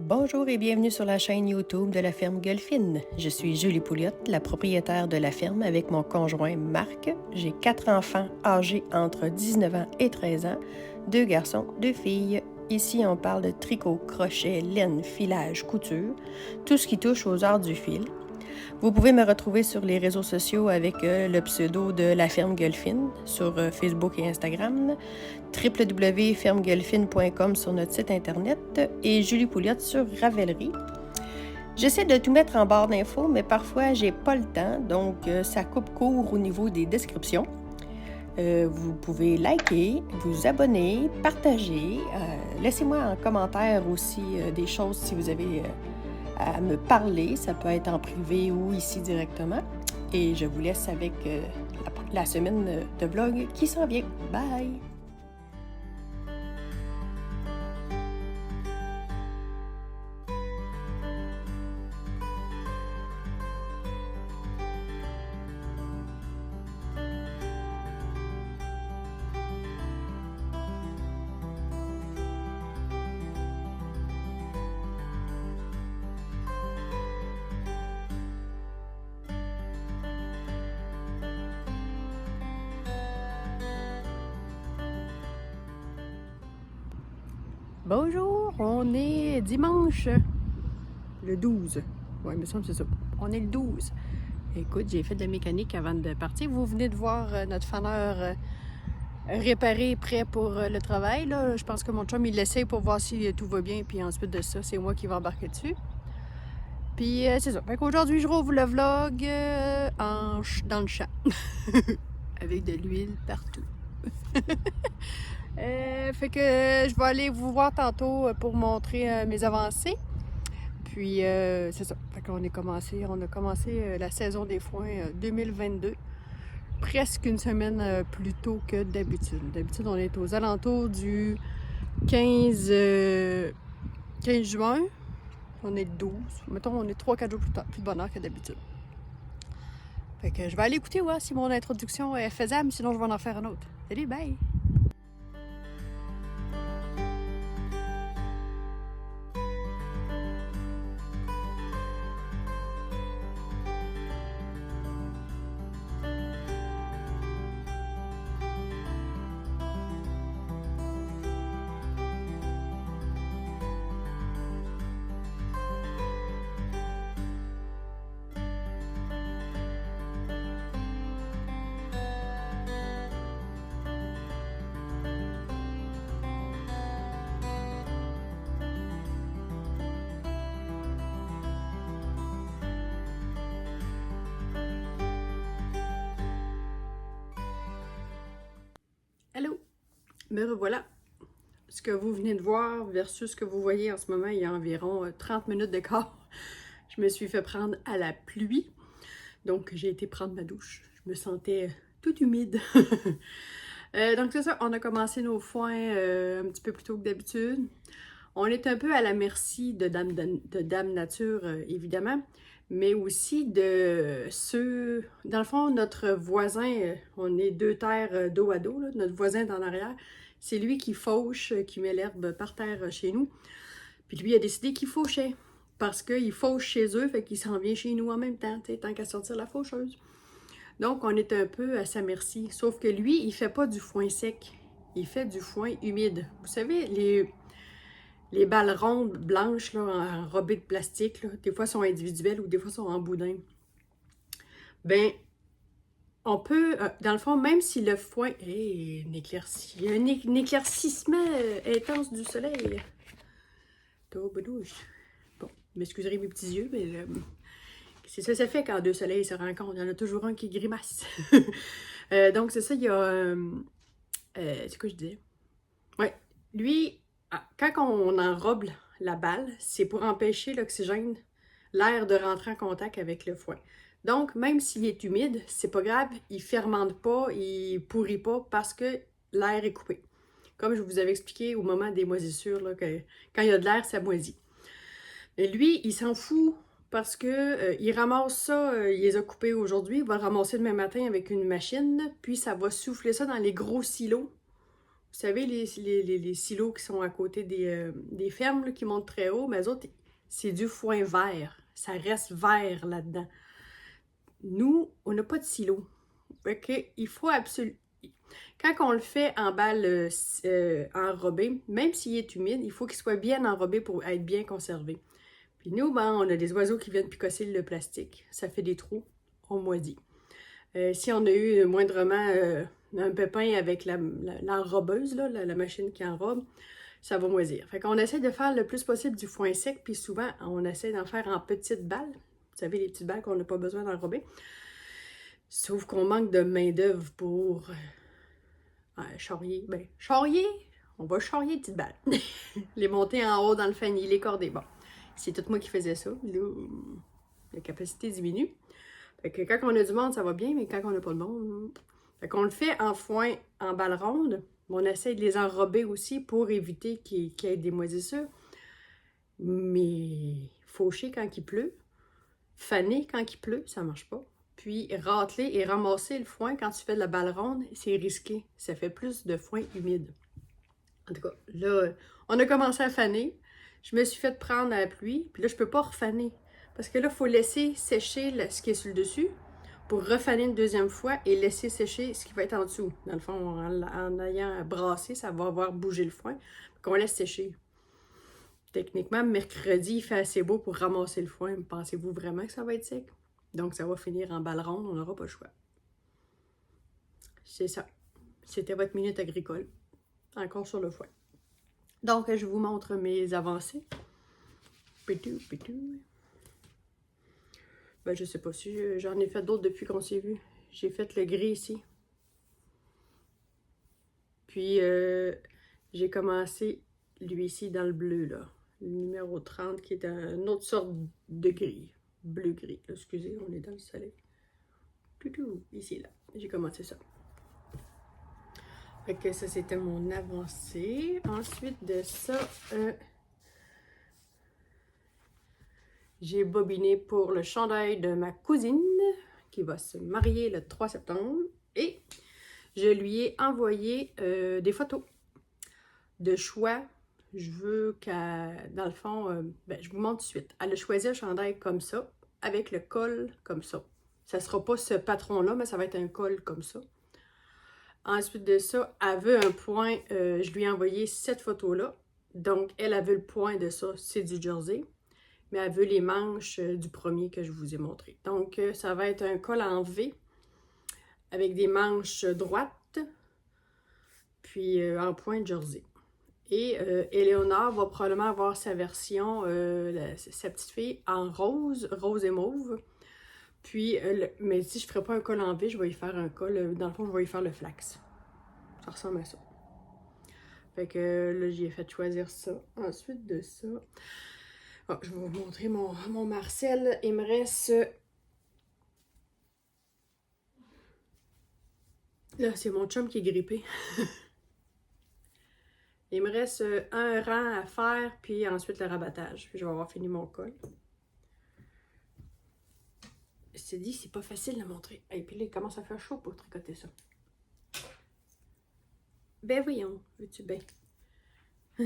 Bonjour et bienvenue sur la chaîne YouTube de la ferme Golfine. Je suis Julie Pouliot, la propriétaire de la ferme avec mon conjoint Marc. J'ai 4 enfants âgés entre 19 ans et 13 ans, 2 garçons, 2 filles. Ici, on parle de tricot, crochet, laine, filage, couture, tout ce qui touche aux arts du fil. Vous pouvez me retrouver sur les réseaux sociaux avec le pseudo de la ferme Golfine sur Facebook et Instagram, www.fermegolfine.com sur notre site internet et Julie Pouliot sur Ravelry. J'essaie de tout mettre en barre d'infos, mais parfois j'ai pas le temps, donc ça coupe court au niveau des descriptions. Vous pouvez liker, vous abonner, partager. Laissez-moi en commentaire aussi des choses si vous avez à me parler. Ça peut être en privé ou ici directement. Et je vous laisse avec la semaine de vlog qui s'en vient. Bye! Bonjour, on est dimanche le 12. Oui, il me semble que c'est ça. On est le 12. Écoute, j'ai fait de la mécanique avant de partir. Vous venez de voir notre faneur réparé, prêt pour le travail. Là. Je pense que mon chum, il l'essaye pour voir si tout va bien. Puis ensuite de ça, c'est moi qui vais embarquer dessus. Puis c'est ça. Fait qu'aujourd'hui, je rouvre le vlog dans le champ. Avec de l'huile partout. Fait que je vais aller vous voir tantôt pour montrer mes avancées. Puis c'est ça. Fait qu'on on a commencé la saison des foins 2022. Presque une semaine plus tôt que d'habitude. D'habitude, on est aux alentours du 15 juin. On est le 12. Mettons, on est 3-4 jours plus de bonheur que d'habitude. Fait que je vais aller écouter voir si mon introduction est faisable, sinon je vais en faire un autre. Salut, bye! Allô, me revoilà. Ce que vous venez de voir versus ce que vous voyez en ce moment, il y a environ 30 minutes d'écart. Je me suis fait prendre à la pluie, donc j'ai été prendre ma douche. Je me sentais toute humide. Donc c'est ça, on a commencé nos foins un petit peu plus tôt que d'habitude. On est un peu à la merci de Dame Nature, évidemment, mais aussi de ceux... Dans le fond, notre voisin, on est 2 terres dos à dos, là, notre voisin est en arrière, c'est lui qui fauche, qui met l'herbe par terre chez nous. Puis lui, il a décidé qu'il fauchait, parce qu'il fauche chez eux, fait qu'il s'en vient chez nous en même temps, tant qu'à sortir la faucheuse. Donc, on est un peu à sa merci, sauf que lui, il fait pas du foin sec, il fait du foin humide. Vous savez, les balles rondes blanches là, enrobées de plastique, là, des fois sont individuelles ou des fois sont en boudin. Ben, on peut, dans le fond, même si le foin est un éclaircissement intense du soleil. Bon, m'excuserez mes petits yeux, mais c'est ça que ça fait quand 2 soleils se rencontrent. Il y en a toujours un qui grimace. Donc, c'est ça, il y a... c'est quoi je disais? Ouais, lui... Quand on enrobe la balle, c'est pour empêcher l'oxygène, l'air de rentrer en contact avec le foin. Donc, même s'il est humide, c'est pas grave, il fermente pas, il pourrit pas parce que l'air est coupé. Comme je vous avais expliqué au moment des moisissures, là, que quand il y a de l'air, ça moisit. Et lui, il s'en fout parce que il ramasse ça, il les a coupés aujourd'hui, il va le ramasser demain matin avec une machine, puis ça va souffler ça dans les gros silos. Vous savez, les silos qui sont à côté des fermes, là, qui montent très haut, mais eux autres, c'est du foin vert. Ça reste vert là-dedans. Nous, on n'a pas de silo. OK? Il faut absolument... Quand on le fait en balle enrobée, même s'il est humide, il faut qu'il soit bien enrobé pour être bien conservé. Puis nous, ben, on a des oiseaux qui viennent picosser le plastique. Ça fait des trous. On moisit. Si on a eu moindrement un pépin avec l'enrobeuse, la machine qui enrobe, ça va moisir. Fait qu'on essaie de faire le plus possible du foin sec, puis souvent, on essaie d'en faire en petites balles. Vous savez, les petites balles qu'on n'a pas besoin d'enrober. Sauf qu'on manque de main-d'œuvre pour charrier. Ben, charrier, on va charrier les petites balles. Les monter en haut dans le fanier, les corder. Bon, c'est tout moi qui faisais ça. Là, la capacité diminue. Fait que quand on a du monde, ça va bien, mais quand on n'a pas de monde... Fait qu'on le fait en foin, en balle ronde. On essaie de les enrober aussi pour éviter qu'il y ait des moisissures. Mais faucher quand il pleut, faner quand il pleut, ça marche pas. Puis râteler et ramasser le foin quand tu fais de la balle ronde, c'est risqué. Ça fait plus de foin humide. En tout cas, là, on a commencé à faner. Je me suis fait prendre à la pluie. Puis là, je peux pas refaner. Parce que là, il faut laisser sécher ce qui est sur le dessus pour refaner une deuxième fois et laisser sécher ce qui va être en dessous. Dans le fond, en ayant brassé, ça va avoir bougé le foin. Qu'on laisse sécher. Techniquement, mercredi, il fait assez beau pour ramasser le foin. Pensez-vous vraiment que ça va être sec? Donc, ça va finir en balle ronde. On n'aura pas le choix. C'est ça. C'était votre minute agricole. Encore sur le foin. Donc, je vous montre mes avancées. Pitou, pitou. Ben, je sais pas si j'en ai fait d'autres depuis qu'on s'est vu. J'ai fait le gris ici. Puis, j'ai commencé lui ici dans le bleu, là. Le numéro 30, qui est une autre sorte de gris. Bleu-gris. Excusez, on est dans le soleil. Toutou, ici, là. J'ai commencé ça. Fait que ça, c'était mon avancée. Ensuite de ça, j'ai bobiné pour le chandail de ma cousine qui va se marier le 3 septembre. Et je lui ai envoyé des photos de choix. Je veux qu'elle, dans le fond, je vous montre tout de suite. Elle a choisi un chandail comme ça, avec le col comme ça. Ça ne sera pas ce patron-là, mais ça va être un col comme ça. Ensuite de ça, elle veut un point. Je lui ai envoyé cette photo-là. Donc, elle veut le point de ça, c'est du jersey. Mais elle veut les manches du premier que je vous ai montré. Donc, ça va être un col en V avec des manches droites, puis en point de jersey. Et Éléonore va probablement avoir sa version, sa petite fille, en rose et mauve. Puis, mais si je ne ferai pas un col en V, je vais y faire un col, dans le fond, je vais y faire le flax. Ça ressemble à ça. Fait que là, j'ai fait choisir ça. Ensuite de ça... Oh, je vais vous montrer mon Marcel. Il me reste... Là, c'est mon chum qui est grippé. Il me reste un rang à faire, puis ensuite le rabattage. Puis je vais avoir fini mon col. Je te dis, c'est pas facile de montrer. Et puis là, il commence à faire chaud pour tricoter ça. Ben voyons, veux-tu bien? Ça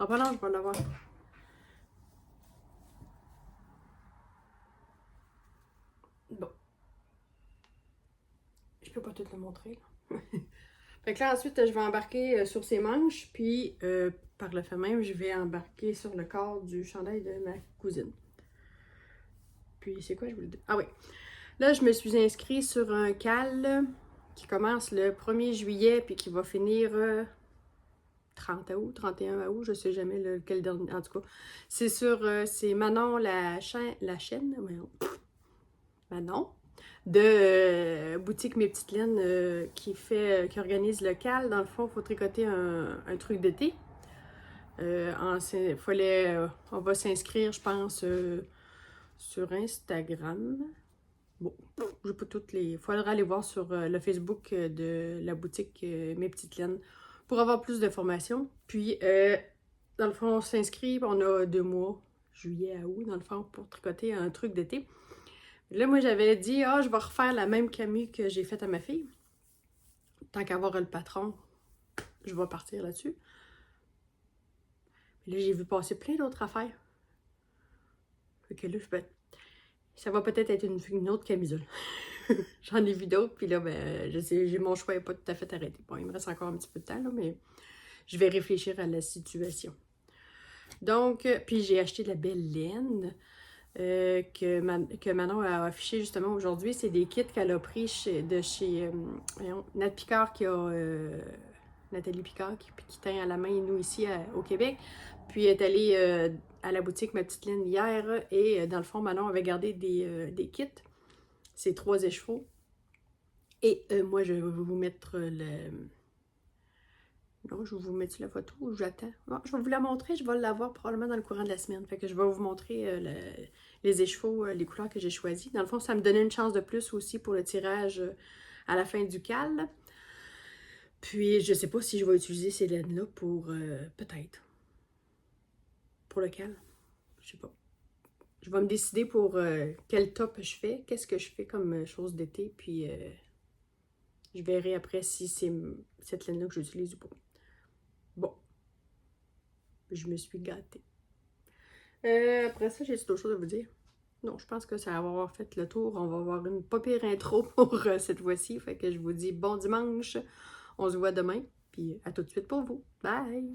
sera pas long, je vais l'avoir. Bon. Je peux pas tout le montrer, là. Fait que là, ensuite, je vais embarquer sur ses manches, puis par le fait même, je vais embarquer sur le corps du chandail de ma cousine. Puis, c'est quoi je voulais dire? Ah oui. Là, je me suis inscrite sur un cal qui commence le 1er juillet, puis qui va finir 30 août, 31 août, je sais jamais lequel dernier. En tout cas, c'est sur, c'est Manon la chaîne, Manon, de boutique Mes Petites Laines qui organise le cal. Dans le fond, il faut tricoter un truc d'été. On va s'inscrire, je pense, sur Instagram. Bon, je peux toutes les... Il faudra aller voir sur le Facebook de la boutique Mes Petites Laines pour avoir plus d'informations. Puis, dans le fond, on s'inscrit, on a 2 mois, juillet à août, dans le fond, pour tricoter un truc d'été. Là, moi, j'avais dit, je vais refaire la même camus que j'ai faite à ma fille. Tant qu'avoir le patron, je vais partir là-dessus. Puis là, j'ai vu passer plein d'autres affaires. Fait que là, ça va peut-être être une autre camisole. J'en ai vu d'autres, puis là, ben, je sais, mon choix n'est pas tout à fait arrêté. Bon, il me reste encore un petit peu de temps, là, mais je vais réfléchir à la situation. Donc, puis j'ai acheté de la belle laine que Manon a affiché justement aujourd'hui. C'est des kits qu'elle a pris de chez Nat Picard, Nathalie Picard, qui teint à la main, nous, ici, au Québec. Puis elle est allée à la boutique Ma Petite Laine hier, et dans le fond, Manon avait gardé des kits. C'est 3 écheveaux. Et moi, je vais vous mettre Non, je vais vous mettre la photo ou j'attends. Bon, je vais vous la montrer, je vais l'avoir probablement dans le courant de la semaine. Fait que je vais vous montrer les écheveaux, les couleurs que j'ai choisies. Dans le fond, ça me donnait une chance de plus aussi pour le tirage à la fin du cal. Puis, je sais pas si je vais utiliser ces laines-là pour... peut-être. Pour le cal. Je sais pas. Je vais me décider pour quel top je fais. Qu'est-ce que je fais comme chose d'été. Puis, je verrai après si c'est cette laine-là que j'utilise ou pas. Bon. Je me suis gâtée. Après ça, j'ai d'autres choses à vous dire. Non, je pense que ça va avoir fait le tour. On va avoir une pas pire intro pour cette fois-ci. Fait que je vous dis bon dimanche. On se voit demain. Puis à tout de suite pour vous. Bye!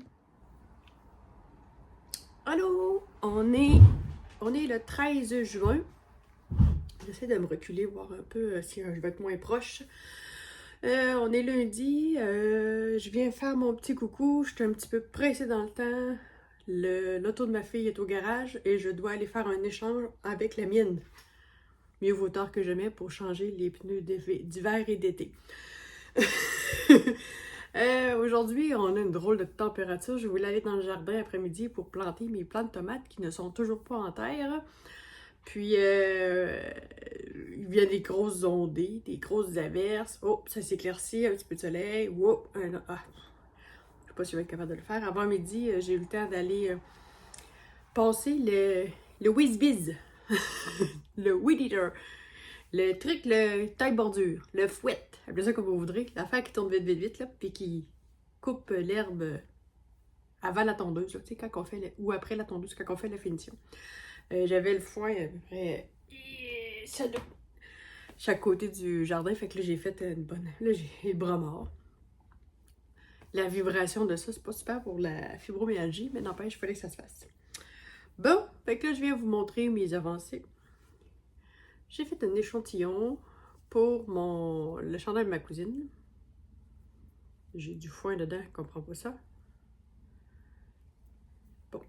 Allô! On est le 13 juin. J'essaie de me reculer, voir un peu si je vais être moins proche. On est lundi. Je viens faire mon petit coucou. Je suis un petit peu pressée dans le temps. L'auto de ma fille est au garage et je dois aller faire un échange avec la mienne. Mieux vaut tard que jamais pour changer les pneus d'hiver et d'été. Aujourd'hui, on a une drôle de température. Je voulais aller dans le jardin après-midi pour planter mes plants de tomates qui ne sont toujours pas en terre. Puis, il vient des grosses ondées, des grosses averses. Oh, ça s'éclaircit, un petit peu de soleil. Wow, je sais pas si je vais être capable de le faire. Avant midi, j'ai eu le temps d'aller passer le whiz-biz, le weed eater, le truc, le taille-bordure, le fouet, appelez ça comme vous voudrez, l'affaire qui tourne vite, vite, vite, là, puis qui coupe l'herbe avant la tondeuse, là, tu sais, quand on fait, ou après la tondeuse, quand on fait la finition. J'avais le foin à peu près chaque côté du jardin, fait que là, j'ai fait une bonne... Là, j'ai le bras mort. La vibration de ça, c'est pas super pour la fibromyalgie, mais n'empêche, il fallait que ça se fasse. Bon, fait que là, je viens vous montrer mes avancées. J'ai fait un échantillon pour le chandail de ma cousine. J'ai du foin dedans, je comprends pas ça. Bon.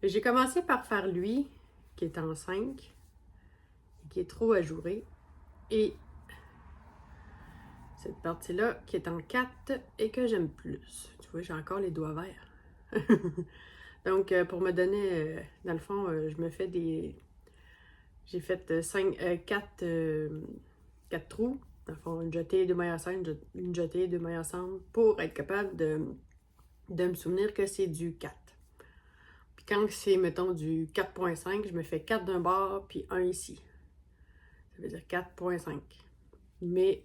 J'ai commencé par faire lui, qui est en 5, et qui est trop ajouré. Et cette partie-là, qui est en 4 et que j'aime plus. Tu vois, j'ai encore les doigts verts. Donc, pour me donner, dans le fond, je me fais des... J'ai fait 4 trous. Dans le fond, une jetée, 2 mailles ensemble, une jetée, 2 mailles ensemble, pour être capable de me souvenir que c'est du 4. Puis quand c'est, mettons, du 4.5, je me fais 4 d'un bord, puis 1 ici. Ça veut dire 4.5. Mais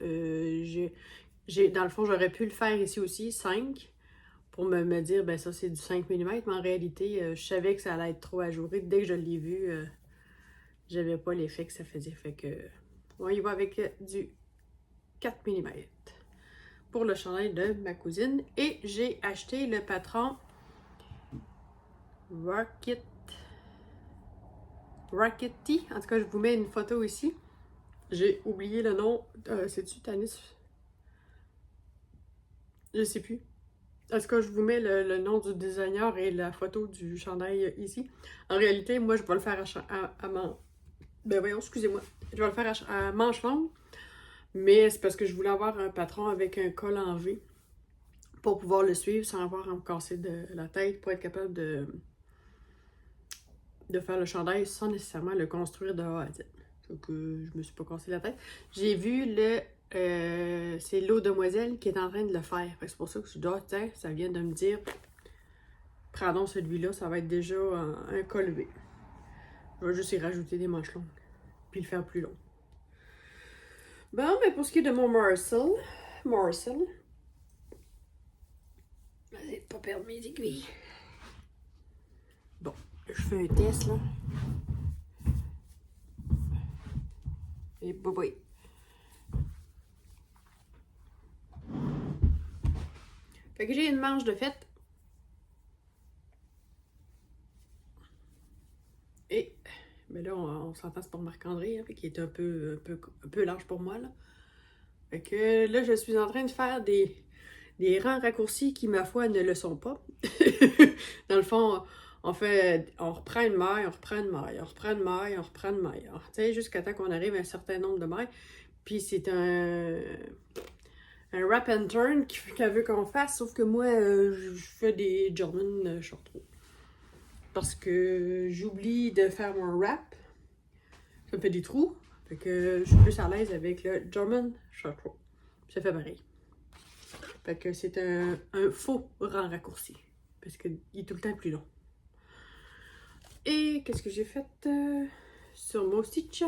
dans le fond, j'aurais pu le faire ici aussi, 5, pour me dire, ben ça c'est du 5 mm, mais en réalité, je savais que ça allait être trop ajouré. Dès que je l'ai vu, j'avais pas l'effet que ça faisait. Fait que, on y va avec du 4 mm pour le chandail de ma cousine. Et j'ai acheté le patron Rockety. En tout cas, je vous mets une photo ici. J'ai oublié le nom. C'est-tu Tanis? Je sais plus. En tout cas, je vous mets le nom du designer et la photo du chandail ici. En réalité, moi, je vais le faire ben voyons, excusez-moi. Je vais le faire à manche longue. Mais c'est parce que je voulais avoir un patron avec un col en V pour pouvoir le suivre sans avoir à me casser de la tête, pour être capable de faire le chandail sans nécessairement le construire de A à Z. Donc, je me suis pas cassé la tête. J'ai vu c'est l'eau demoiselle qui est en train de le faire. C'est pour ça que je dis, tiens, ça vient de me dire, prenons celui-là, ça va être déjà un col V. Je vais juste y rajouter des manches longues, puis le faire plus long. Bon, mais pour ce qui est de mon Marcel, vas-y, pas perdre mes aiguilles. Je fais un test, là. Et bye bye. Fait que j'ai une manche de fête. Et ben là, on s'entend, c'est pour Marc-André, hein, qui est un peu large pour moi, là. Fait que là, je suis en train de faire des rangs raccourcis qui, ma foi, ne le sont pas. Dans le fond, on reprend une maille, on reprend une maille, on reprend une maille, on reprend une maille. Tu sais, jusqu'à temps qu'on arrive à un certain nombre de mailles. Puis c'est un wrap and turn qu'elle veut qu'on fasse, sauf que moi, je fais des German short row. Parce que j'oublie de faire mon wrap. Ça me fait des trous. Fait que je suis plus à l'aise avec le German short row. Ça fait pareil. Fait que c'est un faux rang raccourci. Parce qu'il est tout le temps plus long. Et qu'est-ce que j'ai fait sur mon stitch?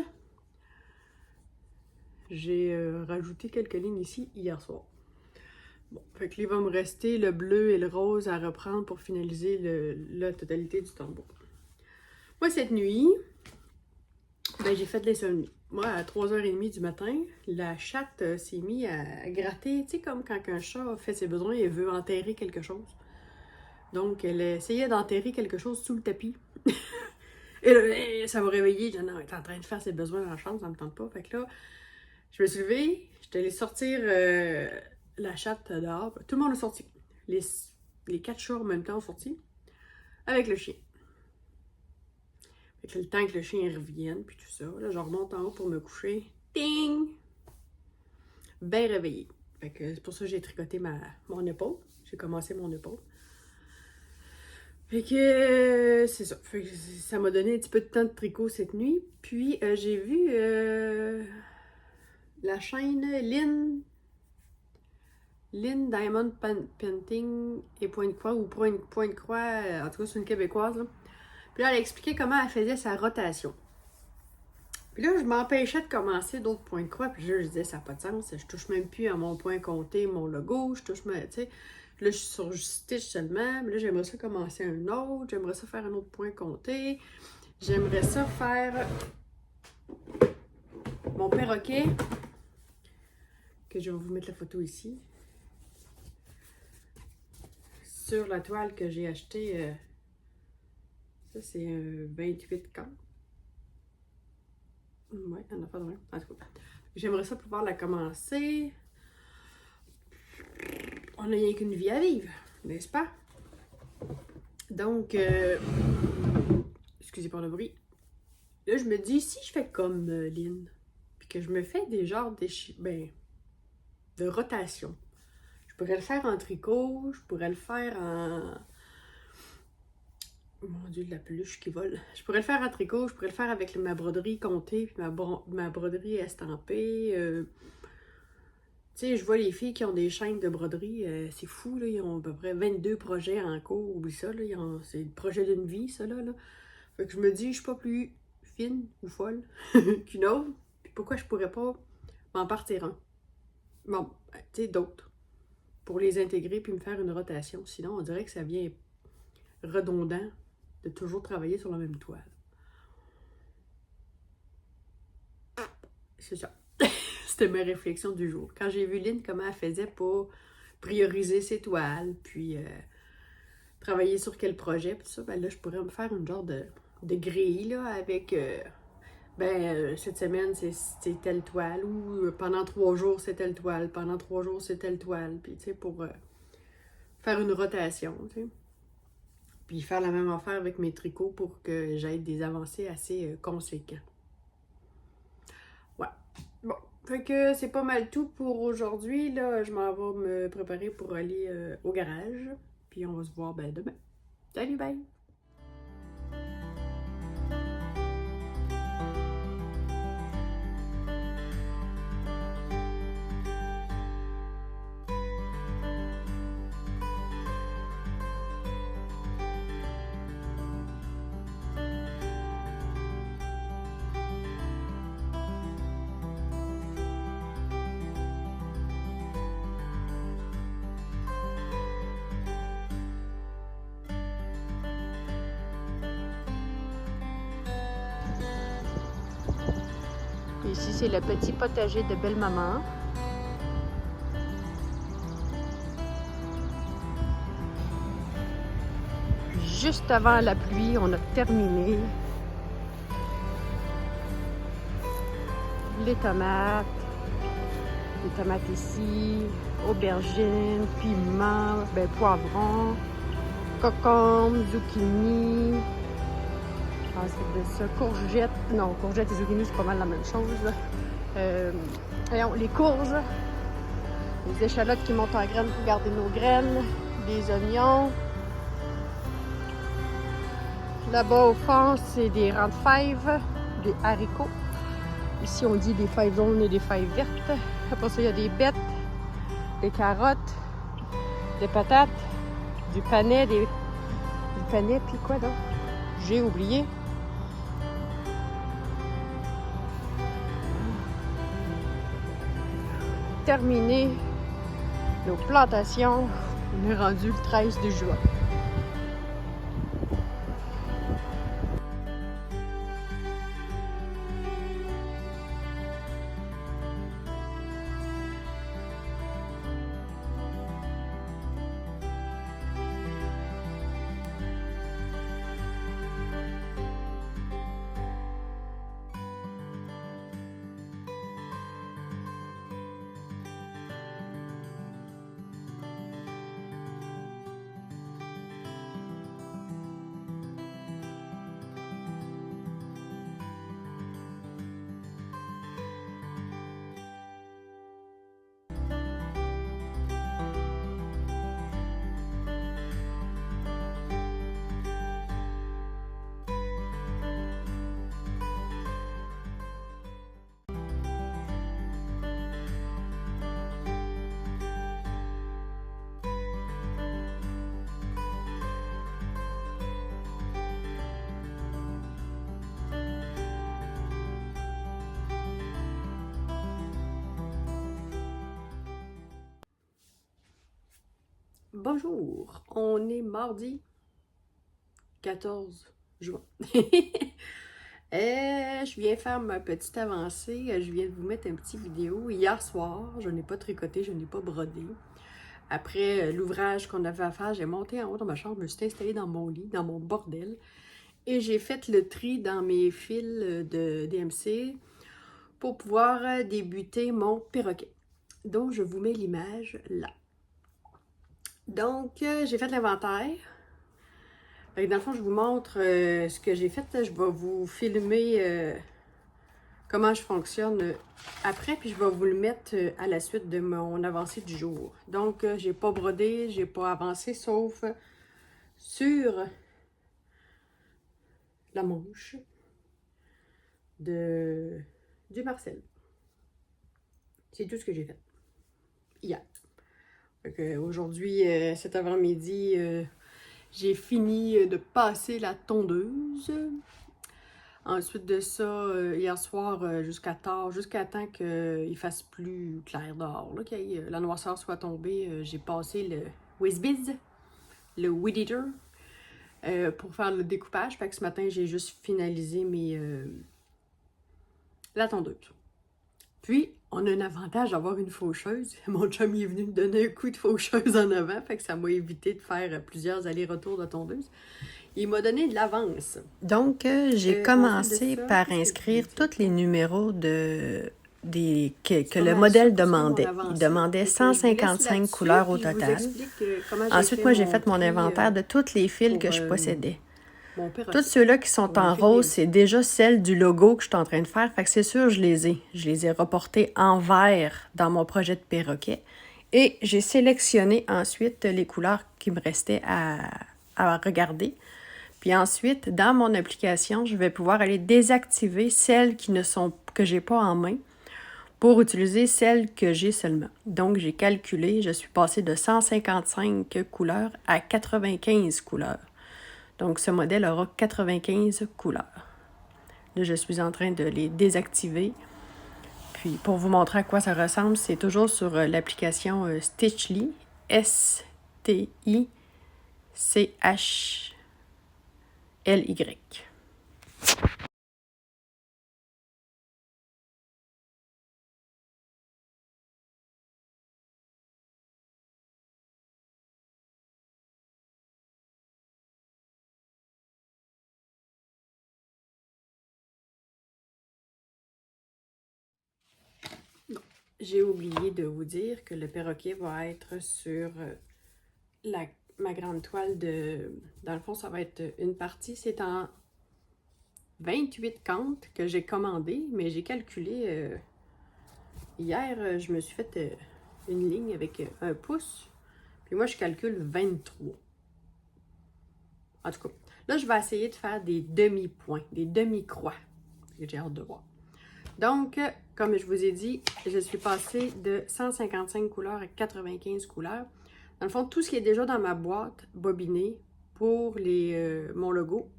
J'ai rajouté quelques lignes ici hier soir. Bon, fait que là, il va me rester le bleu et le rose à reprendre pour finaliser la totalité du tambour. Moi, cette nuit, ben, j'ai fait de l'insomnie. Moi, à 3h30 du matin, la chatte s'est mise à gratter, tu sais, comme quand un chat fait ses besoins et veut enterrer quelque chose. Donc, elle essayait d'enterrer quelque chose sous le tapis. Et là, ça m'a réveillée. J'ai dit, non, elle est en train de faire ses besoins dans la chambre, ça me tente pas. Fait que là, je me suis levée, j'étais allée sortir la chatte dehors. Tout le monde est sorti. Les 4 chats en même temps ont sorti. Avec le chien. Fait que le temps que le chien revienne, puis tout ça. Là, je remonte en haut pour me coucher. Ding! Ben réveillée. Fait que c'est pour ça que j'ai tricoté mon épaule. J'ai commencé mon épaule. Fait que c'est ça. Fait que ça m'a donné un petit peu de temps de tricot cette nuit. Puis j'ai vu la chaîne Lynn Diamond Painting et Point de Croix, ou Point de Croix, en tout cas c'est une québécoise. Là. Puis là, elle a expliqué comment elle faisait sa rotation. Puis là, je m'empêchais de commencer d'autres points de croix. Puis là, je disais, ça n'a pas de sens. Je touche même plus à mon point compté, mon logo. Je touche même, tu sais. Là, je suis sur Stitch seulement. Mais là, j'aimerais ça commencer un autre. J'aimerais ça faire un autre point compté. J'aimerais ça faire mon perroquet. Que je vais vous mettre la photo ici. Sur la toile que j'ai achetée. Ça, c'est un 28 camps. Ouais, on a pas de rien. En tout cas, j'aimerais ça pouvoir la commencer. On n'a rien qu'une vie à vivre, n'est-ce pas? Donc, excusez pour le bruit. Là, je me dis, si je fais comme Lynn, puis que je me fais des genres de rotation, je pourrais le faire en tricot, je pourrais le faire en... Mon Dieu, de la peluche qui vole. Je pourrais le faire en tricot, je pourrais le faire avec ma broderie comptée, puis ma broderie estampée. Tu sais, je vois les filles qui ont des chaînes de broderie, c'est fou, là, ils ont à peu près 22 projets en cours, oublie ça, là, c'est le projet d'une vie, ça, là. Fait que je me dis, je suis pas plus fine ou folle qu'une autre, puis pourquoi je pourrais pas m'en partir un? Bon, tu sais, d'autres, pour les intégrer puis me faire une rotation, sinon on dirait que ça vient redondant de toujours travailler sur la même toile. C'est ça. C'était ma réflexion du jour. Quand j'ai vu Lynn, comment elle faisait pour prioriser ses toiles, puis travailler sur quel projet, puis tout ça, ben là, je pourrais me faire une genre de grille, là, avec, cette semaine, c'est telle toile, ou pendant 3 jours, c'est telle toile, pendant 3 jours, c'est telle toile, puis tu sais, pour faire une rotation, tu sais. Puis faire la même affaire avec mes tricots pour que j'aie des avancées assez conséquents. Ouais. Bon. Fait que c'est pas mal tout pour aujourd'hui. Là, je m'en vais me préparer pour aller au garage. Puis on va se voir demain. Salut, bye! Ici, c'est le petit potager de Belle-Maman. Juste avant la pluie, on a terminé. Les tomates ici, aubergines, piments, poivrons, concombres, zucchini. Ensuite de ça, courgettes. Non, courgettes et zucchini, c'est pas mal la même chose. Voyons, les courges, les échalotes qui montent en graines pour garder nos graines, des oignons. Là-bas au fond, c'est des rangs de fèves, des haricots. Ici, on dit des fèves jaunes et des fèves vertes. Après ça, il y a des bettes, des carottes, des patates, du panais, puis quoi donc? J'ai oublié. Terminé nos plantations. On est rendu le 13 de juin. Bonjour, on est mardi 14 juin. Je viens faire ma petite avancée. Je viens de vous mettre une petite vidéo. Hier soir, je n'ai pas tricoté, je n'ai pas brodé. Après l'ouvrage qu'on avait à faire, j'ai monté en haut dans ma chambre, je me suis installée dans mon lit, dans mon bordel. Et j'ai fait le tri dans mes fils de DMC pour pouvoir débuter mon perroquet. Donc, je vous mets l'image là. Donc, j'ai fait l'inventaire. Dans le fond, je vous montre ce que j'ai fait. Je vais vous filmer comment je fonctionne après, puis je vais vous le mettre à la suite de mon avancée du jour. Donc, j'ai pas brodé, j'ai pas avancé, sauf sur la manche du Marcel. C'est tout ce que j'ai fait hier. Aujourd'hui, cet avant-midi, j'ai fini de passer la tondeuse. Ensuite de ça, hier soir, jusqu'à tard, jusqu'à temps qu'il fasse plus clair dehors, là, que la noirceur soit tombée, j'ai passé le WizBiz, le Weed Eater, pour faire le découpage. Fait que ce matin, j'ai juste finalisé la tondeuse. Puis, on a un avantage d'avoir une faucheuse. Mon chum est venu me donner un coup de faucheuse en avant, fait que ça m'a évité de faire plusieurs allers-retours de tondeuse. Il m'a donné de l'avance. Donc, j'ai commencé par inscrire tous les numéros que le modèle demandait. Il demandait 155 couleurs au total. Ensuite, moi, j'ai fait mon inventaire de tous les fils que je possédais. Tous ceux-là qui sont en rose, c'est déjà celles du logo que je suis en train de faire. Fait que c'est sûr, je les ai. Je les ai reportés en vert dans mon projet de perroquet. Et j'ai sélectionné ensuite les couleurs qui me restaient à regarder. Puis ensuite, dans mon application, je vais pouvoir aller désactiver celles que j'ai pas en main pour utiliser celles que j'ai seulement. Donc, j'ai calculé, je suis passée de 155 couleurs à 95 couleurs. Donc, ce modèle aura 95 couleurs. Là, je suis en train de les désactiver. Puis, pour vous montrer à quoi ça ressemble, c'est toujours sur l'application Stitchly, STICHLY. j'ai oublié de vous dire que le perroquet va être sur ma grande toile de... Dans le fond, ça va être une partie. C'est en 28 cantes que j'ai commandé, mais j'ai calculé... hier, je me suis fait une ligne avec un pouce. Puis moi, je calcule 23. En tout cas, là, je vais essayer de faire des demi-points, des demi-croix. J'ai hâte de voir. Donc, comme je vous ai dit, je suis passée de 155 couleurs à 95 couleurs. Dans le fond, tout ce qui est déjà dans ma boîte bobinée pour mon logo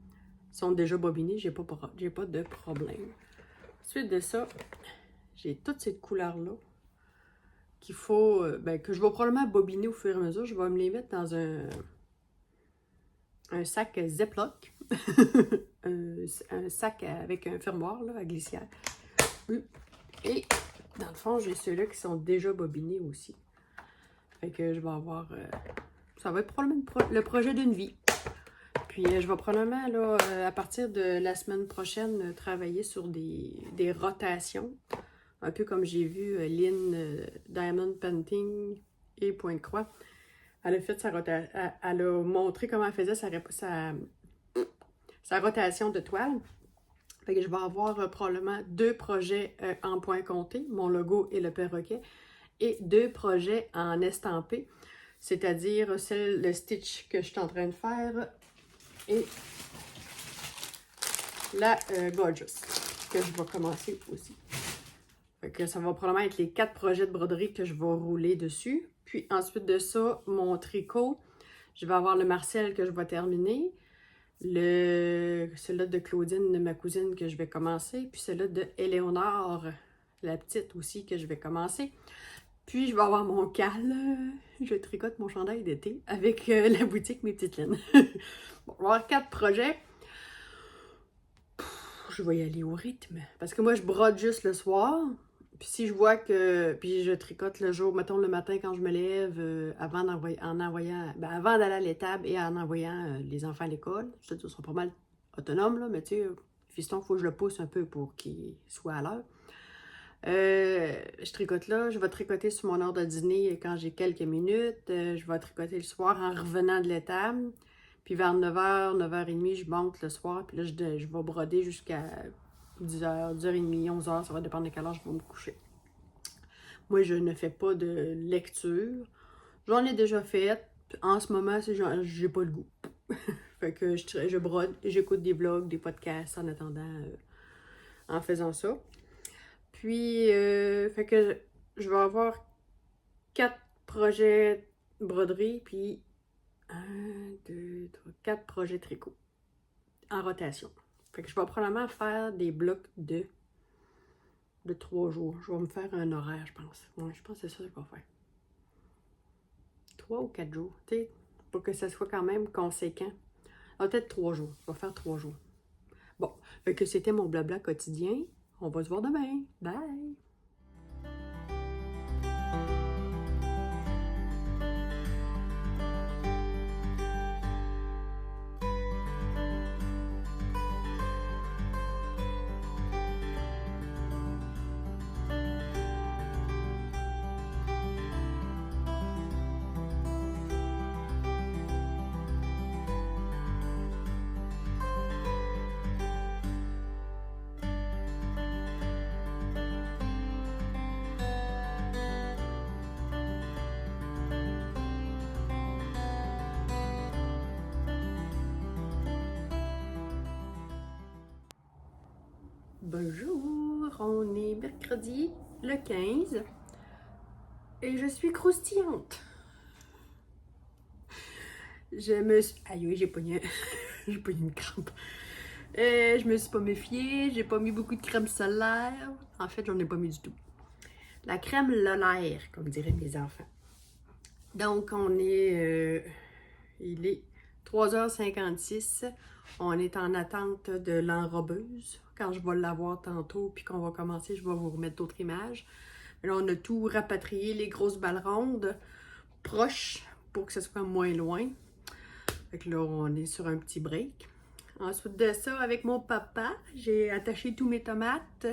sont déjà bobinés. J'ai pas de problème. Ensuite de ça, j'ai toutes ces couleurs-là qu'il faut, que je vais probablement bobiner au fur et à mesure. Je vais me les mettre dans un sac Ziploc. un sac avec un fermoir là, à glissière. Et dans le fond, j'ai ceux-là qui sont déjà bobinés aussi. Fait que je vais avoir... ça va être probablement le projet d'une vie. Puis je vais probablement, là, à partir de la semaine prochaine, travailler sur des rotations. Un peu comme j'ai vu Lynn Diamond Painting et Pointe Croix. Elle a fait sa rotation. Elle a montré comment elle faisait sa rotation de toile. Fait que je vais avoir probablement 2 projets en point compté, mon logo et le perroquet, et 2 projets en estampé, c'est-à-dire le stitch que je suis en train de faire et la Gorgeous que je vais commencer aussi. Fait que ça va probablement être les 4 projets de broderie que je vais rouler dessus. Puis ensuite de ça, mon tricot, je vais avoir le Marcel que je vais terminer. Celui-là de Claudine, de ma cousine, que je vais commencer. Puis celui-là de Éléonore, la petite aussi, que je vais commencer. Puis je vais avoir mon cal. Je tricote mon chandail d'été avec la boutique Mes Petites Laines. Bon, on va avoir 4 projets. Je vais y aller au rythme. Parce que moi, je brode juste le soir. Puis si je vois que... Puis je tricote le jour, mettons le matin quand je me lève, avant d'aller à l'étable et en envoyant les enfants à l'école. Je te dis, ils sont pas mal autonomes, là, mais tu sais, fiston, il faut que je le pousse un peu pour qu'il soit à l'heure. Je tricote là, je vais tricoter sur mon heure de dîner quand j'ai quelques minutes. Je vais tricoter le soir en revenant de l'étable. Puis vers 9h, 9h30, je monte le soir. Puis là, je vais broder jusqu'à 10h, 10h30, 11h. Ça va dépendre de quelle heure je vais me coucher. Moi, je ne fais pas de lecture. J'en ai déjà fait. En ce moment, j'ai pas le goût. Fait que je brode, j'écoute des vlogs, des podcasts en attendant, en faisant ça. Puis, fait que je vais avoir 4 projets broderie, puis 1, 2, 3, 4 projets tricot en rotation. Fait que je vais probablement faire des blocs de 3 jours. Je vais me faire un horaire, je pense. Ouais, je pense que c'est ça que je vais faire. 3 ou 4 jours, tu sais, pour que ça soit quand même conséquent. Ah, peut-être 3 jours. Je vais faire 3 jours. Bon, fait que c'était mon blabla quotidien. On va se voir demain. Bye! Bonjour, on est mercredi le 15 et je suis croustillante. Aïe, oui, j'ai pogné une crampe. Je me suis pas méfiée, j'ai pas mis beaucoup de crème solaire. En fait, j'en ai pas mis du tout. La crème Lolaire, comme diraient mes enfants. Donc, il est 3h56. On est en attente de l'enrobeuse. Quand je vais l'avoir tantôt, puis qu'on va commencer, je vais vous remettre d'autres images. Là, on a tout rapatrié, les grosses balles rondes, proches, pour que ce soit moins loin. Fait que là, on est sur un petit break. Ensuite de ça, avec mon papa, j'ai attaché tous mes tomates.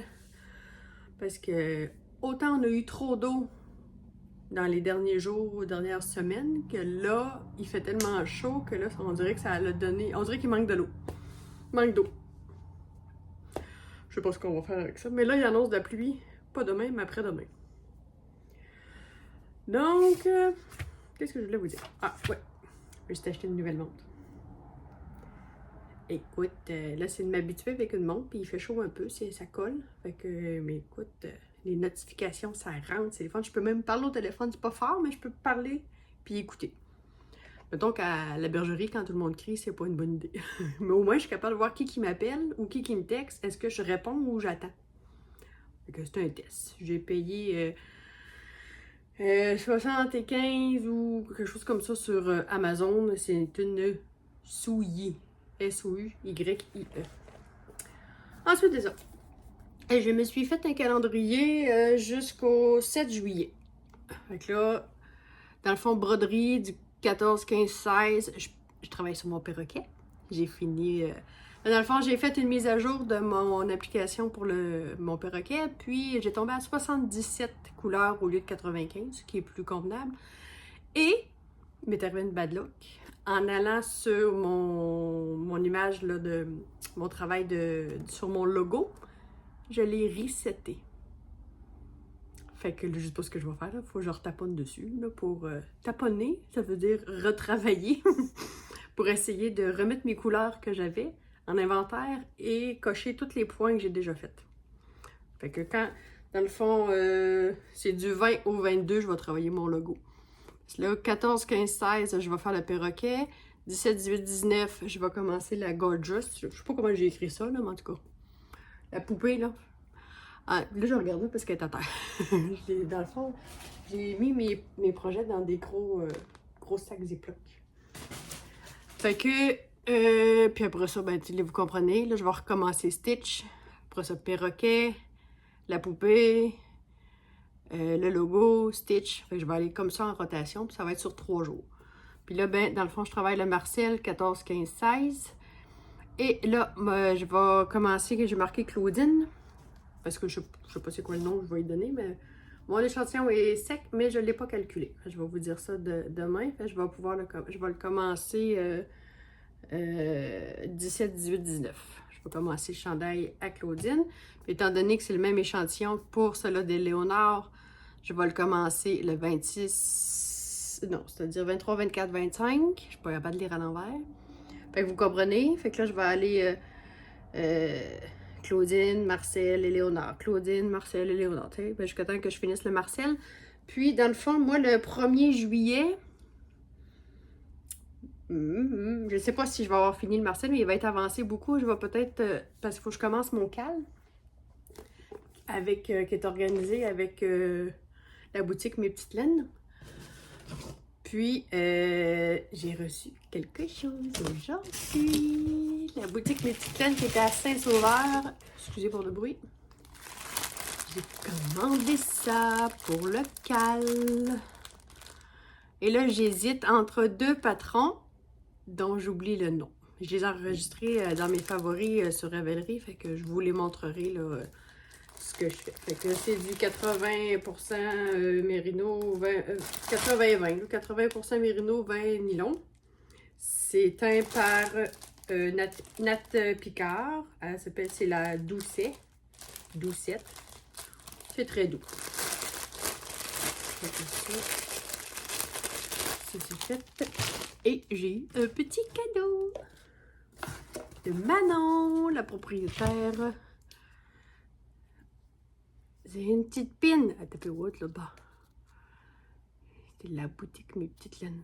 Parce que autant on a eu trop d'eau dans les derniers jours ou dernières semaines que là, il fait tellement chaud que là, on dirait que ça a donné... On dirait qu'il manque de l'eau. Manque d'eau. Je sais pas ce qu'on va faire avec ça. Mais là, il annonce de la pluie. Pas demain, mais après-demain. Donc, qu'est-ce que je voulais vous dire? Ah, ouais. Je vais acheter une nouvelle montre. Écoute, là, c'est de m'habituer avec une montre, puis il fait chaud un peu, ça colle. Fait que, mais écoute, les notifications, ça rentre, c'est le fun. Je peux même parler au téléphone, c'est pas fort, mais je peux parler puis écouter. Mettons qu'à la bergerie, quand tout le monde crie, c'est pas une bonne idée. Mais au moins, je suis capable de voir qui m'appelle ou qui me texte. Est-ce que je réponds ou j'attends? Fait que c'est un test. J'ai payé 75 ou quelque chose comme ça sur Amazon. C'est une souillie. S-O-U-Y-I-E. Ensuite de ça, je me suis fait un calendrier jusqu'au 7 juillet. Fait que là, dans le fond, broderie du 14, 15, 16, je travaille sur mon perroquet. J'ai fini. Dans le fond, j'ai fait une mise à jour de mon application pour mon perroquet, puis j'ai tombé à 77 couleurs au lieu de 95, ce qui est plus convenable. Et il m'est arrivé une bad luck. En allant sur mon image là, de mon travail sur mon logo, je l'ai reseté. Fait que je sais pas ce que je vais faire, il faut que je retaponne dessus. Là, pour taponner, ça veut dire retravailler, pour essayer de remettre mes couleurs que j'avais en inventaire et cocher tous les points que j'ai déjà faits. Fait que quand, dans le fond, c'est du 20 au 22, je vais travailler mon logo. Là, 14, 15, 16, je vais faire le perroquet. 17, 18, 19, je vais commencer la Gorgeous. Je sais pas comment j'ai écrit ça, là, mais en tout cas. La poupée, là. Ah, là, je regarde parce qu'elle est à terre. Dans le fond, j'ai mis mes projets dans des gros sacs Ziploc. Fait que, puis après ça, ben, vous comprenez, là, je vais recommencer Stitch. Après ça, perroquet, la poupée, le logo, Stitch. Fait que je vais aller comme ça en rotation, puis ça va être sur 3 jours. Puis là, ben, dans le fond, je travaille le Marcel 14, 15, 16. Et là, je vais commencer, j'ai marqué Claudine. Parce que je sais pas c'est quoi le nom que je vais lui donner, mais mon échantillon est sec, mais je ne l'ai pas calculé. Je vais vous dire ça demain. Je vais le commencer 17, 18, 19. Je vais commencer le chandail à Claudine. Puis, étant donné que c'est le même échantillon pour celui des Léonard, je vais le commencer le 26, non, c'est-à-dire 23, 24, 25. Je ne suis pas capable de lire à l'envers. Fait que vous comprenez. Fait que là, je vais aller Claudine, Marcel et Léonard. Claudine, Marcel et Léonard. Ben, jusqu'à temps que je finisse le Marcel. Puis, dans le fond, moi, le 1er juillet, je ne sais pas si je vais avoir fini le Marcel, mais il va être avancé beaucoup. Je vais peut-être, parce qu'il faut que je commence mon cal, qui est organisé avec la boutique Mes Petites Laines. Puis, j'ai reçu quelque chose aujourd'hui. La boutique Mes Petites Laines qui était à Saint-Sauveur. Excusez pour le bruit. J'ai commandé ça pour le cal. Et là, j'hésite entre 2 patrons dont j'oublie le nom. Je les ai enregistrés dans mes favoris sur Ravelry, fait que je vous les montrerai là, ce que je fais. Fait que c'est du 80% mérino, 80-20. 80% mérino, 20 nylon. C'est teint par Nat Picard. C'est la Doucette. C'est très doux. C'est fait. Et j'ai eu un petit cadeau de Manon, la propriétaire. C'est une petite pin. Elle était peu haute là-bas. C'est la boutique Mes Petites Laines.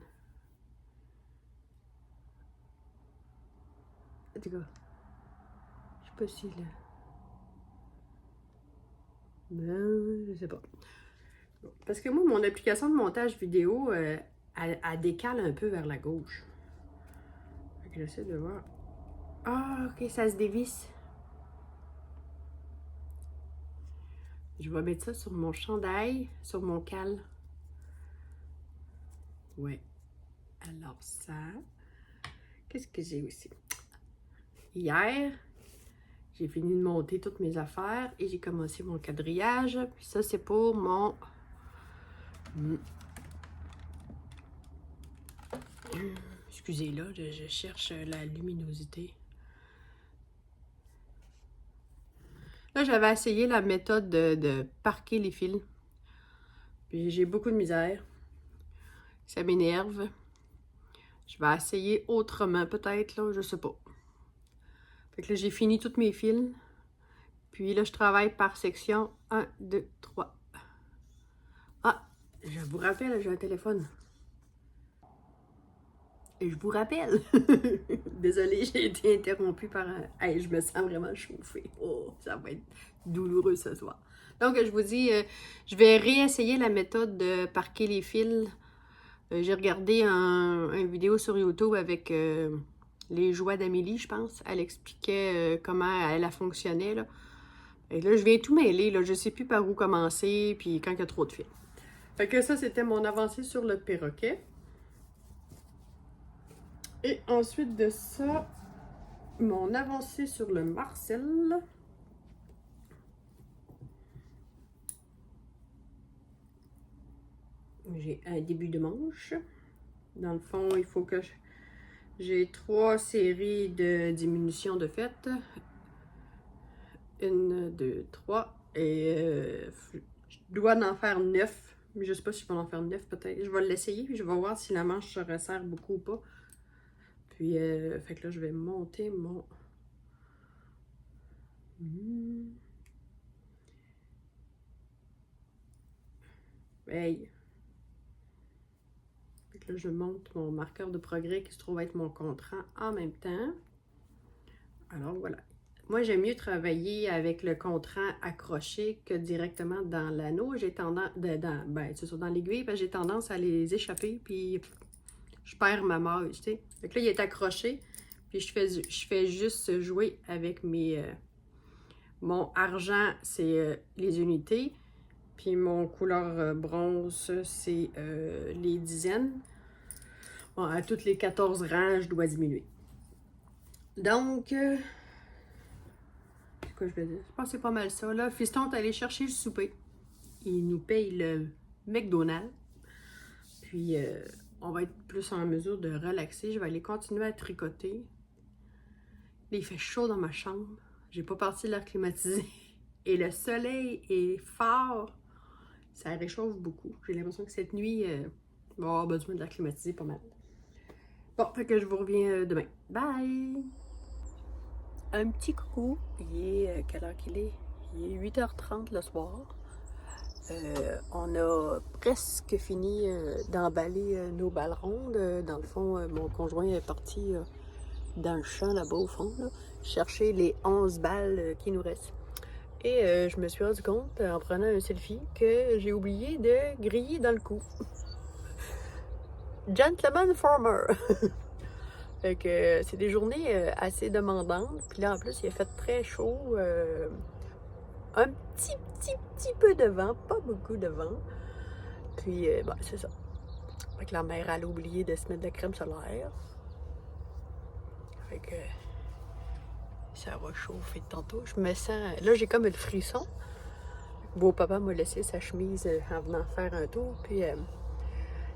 En tout cas, je sais pas si là. Ben, je sais pas. Parce que moi, mon application de montage vidéo, elle décale un peu vers la gauche. Fait que j'essaie de voir. Ah, ok, ça se dévisse. Je vais mettre ça sur mon chandail, sur mon cal. Ouais. Alors ça. Qu'est-ce que j'ai aussi? Hier, J'ai fini de monter toutes mes affaires et j'ai commencé mon quadrillage. Puis ça, c'est pour mon... Excusez, là, je cherche la luminosité. Là, j'avais essayé la méthode de parquer les fils. Puis j'ai beaucoup de misère. Ça m'énerve. Je vais essayer autrement, peut-être, là, je sais pas. Fait que là, j'ai fini tous mes fils. Puis là, je travaille par section. 1, 2, 3. Ah, je vous rappelle, j'ai un téléphone. Et je vous rappelle. Désolée, j'ai été interrompue par un... Hey, je me sens vraiment chauffée. Oh, ça va être douloureux ce soir. Donc, je vous dis, je vais réessayer la méthode de parquer les fils. J'ai regardé une vidéo sur YouTube avec les joies d'Amélie, je pense. Elle expliquait comment elle fonctionnait, là. Et là, je viens tout mêler, là. Je sais plus par où commencer, puis quand il y a trop de fils. Fait que ça, c'était mon avancée sur le perroquet. Et ensuite de ça, mon avancée sur le Marcel. J'ai un début de manche. Dans le fond, il faut que j'ai 3 séries de diminution de fête. 1, 2, 3. Et je dois en faire 9. Mais je sais pas si je vais en faire 9 peut-être. Je vais l'essayer, puis je vais voir si la manche se resserre beaucoup ou pas. Puis, fait que là, je vais monter mon... Hey! Fait que là, je monte mon marqueur de progrès qui se trouve être mon contrant en même temps. Alors, voilà. Moi, j'aime mieux travailler avec le contrant accroché que directement dans l'anneau. J'ai tendance... ben, c'est ça, dans l'aiguille, parce que j'ai tendance à les échapper, puis je perds ma marge, tu sais. Fait que là, il est accroché, puis je fais juste jouer avec mes... mon argent, c'est les unités, puis mon couleur bronze, c'est les dizaines. Bon, à toutes les 14 rangs, je dois diminuer. Donc, c'est quoi je vais dire? Je pense que c'est pas mal ça. Là, Fiston est allé chercher le souper. Il nous paye le McDonald's. Puis, on va être plus en mesure de relaxer. Je vais aller continuer à tricoter. Là, il fait chaud dans ma chambre. J'ai pas parti l'air climatisé. Et le soleil est fort. Ça réchauffe beaucoup. J'ai l'impression que cette nuit, on va avoir besoin de l'air climatisé pas mal. Bon, fait que je vous reviens demain. Bye! Un petit coucou. Il est, quelle heure qu'il est? Il est 8h30 le soir. On a presque fini d'emballer nos balles rondes. Dans le fond, mon conjoint est parti dans le champ là-bas au fond, là, chercher les 11 balles qui nous restent. Et je me suis rendu compte en prenant un selfie que j'ai oublié de griller dans le cou. Gentleman farmer! Fait que c'est des journées assez demandantes. Puis là, en plus, il a fait très chaud. Un petit peu de vent, pas beaucoup de vent. Puis, bon, c'est ça. Fait que la mère, elle a oublié de se mettre de la crème solaire. Fait que ça va chauffer tantôt. Je me sens... Là, j'ai comme le frisson. Beau-papa m'a laissé sa chemise en venant faire un tour. Puis,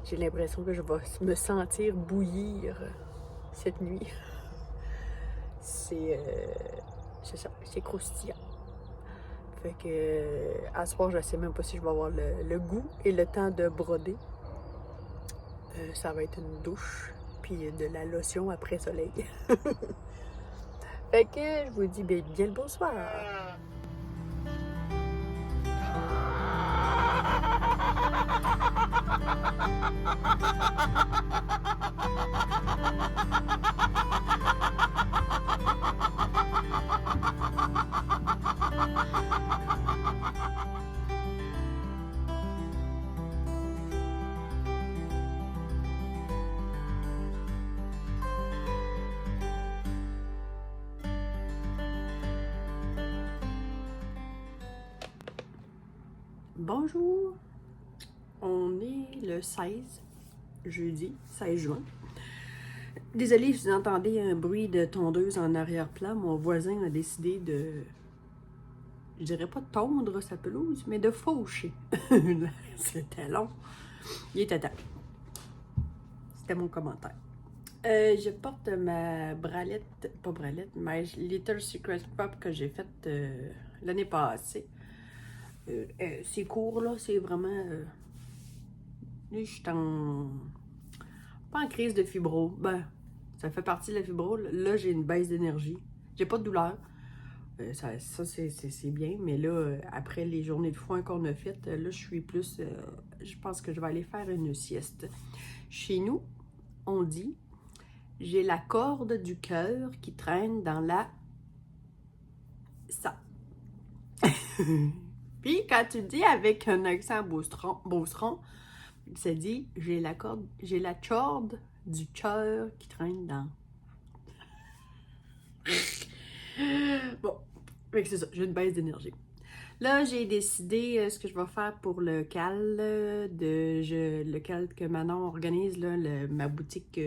j'ai l'impression que je vais me sentir bouillir cette nuit. C'est ça, c'est croustillant. Fait que à ce soir, je ne sais même pas si je vais avoir le goût et le temps de broder. Ça va être une douche, puis de la lotion après soleil. Fait que je vous dis bien le bonsoir. Bonjour, on est le 16, jeudi 16 juin. Désolée si vous entendez un bruit de tondeuse en arrière-plan. Mon voisin a décidé de, je dirais pas de tondre sa pelouse, mais de faucher. C'était long. Il était temps. C'était mon commentaire. Je porte ma bralette, pas bralette, ma Little Secret Pop que j'ai faite l'année passée. C'est court, là, c'est vraiment... là, je suis pas en crise de fibro. Ben, ça fait partie de la fibro. Là, j'ai une baisse d'énergie. J'ai pas de douleur. Ça c'est bien. Mais là, après les journées de foin qu'on a faites, là, je suis plus... je pense que je vais aller faire une sieste. Chez nous, on dit... J'ai la corde du cœur qui traîne dans la... ça. Puis, quand tu dis avec un accent beauceron, ça dit, j'ai la corde du cœur qui traîne dans... Bon, c'est ça, j'ai une baisse d'énergie. Là, j'ai décidé ce que je vais faire pour le cal, le cal que Manon organise, là, ma boutique,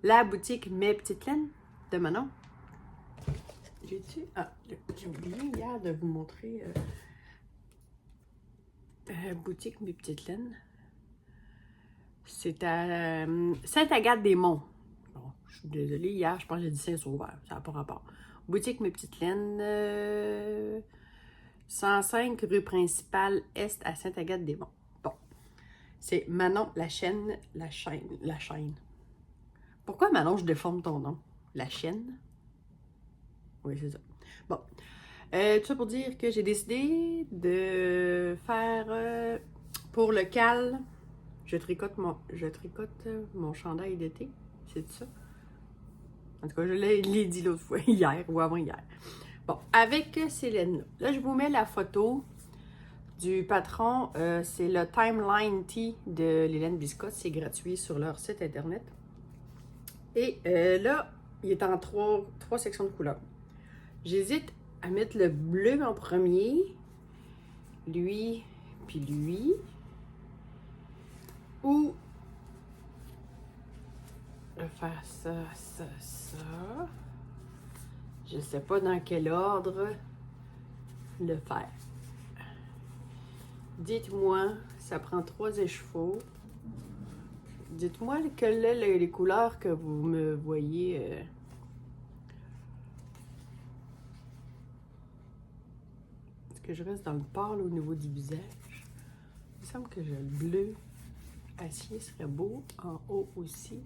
la boutique Mes Petites Laines de Manon. J'ai oublié hier de vous montrer boutique Mes Petites Laines. C'est à Sainte-Agathe-des-Monts. Bon, je suis désolée, hier, je pense que j'ai dit Saint-Sauveur. Ça n'a pas rapport. Boutique Mes Petites Laines, 105 rue principale Est à Sainte-Agathe-des-Monts. Bon, c'est Manon la chaîne. Pourquoi Manon, je déforme ton nom? La chaîne? Oui, c'est ça. Bon, tout ça pour dire que j'ai décidé de faire pour le cal, je tricote mon chandail d'été. C'est ça? En tout cas, je l'ai dit l'autre fois, hier ou avant-hier. Bon, avec Célène. Là, je vous mets la photo du patron. C'est le Timeline Tee de l'Hélène Biscotte. C'est gratuit sur leur site internet. Et là, il est en trois sections de couleurs. J'hésite à mettre le bleu en premier, lui, puis lui, ou faire ça, ça, ça. Je sais pas dans quel ordre le faire. Dites-moi, ça prend 3 échevaux. Dites-moi quelles sont les couleurs que vous me voyez. Est-ce que je reste dans le pâle au niveau du visage? Il me semble que le bleu acier serait beau. En haut aussi.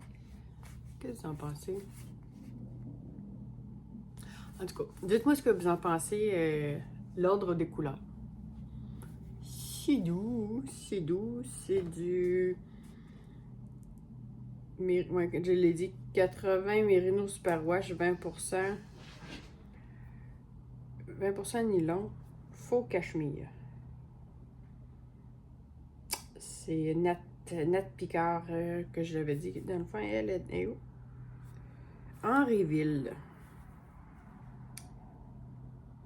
Qu'est-ce que vous en pensez? En tout cas, dites-moi ce que vous en pensez, l'ordre des couleurs. C'est doux, c'est doux, c'est du... Ouais, je l'ai dit, 80 Merino Superwash, 20% nylon, faux cachemire. C'est Nat Picard que je l'avais dit. Dans le fond, elle est où? Henryville.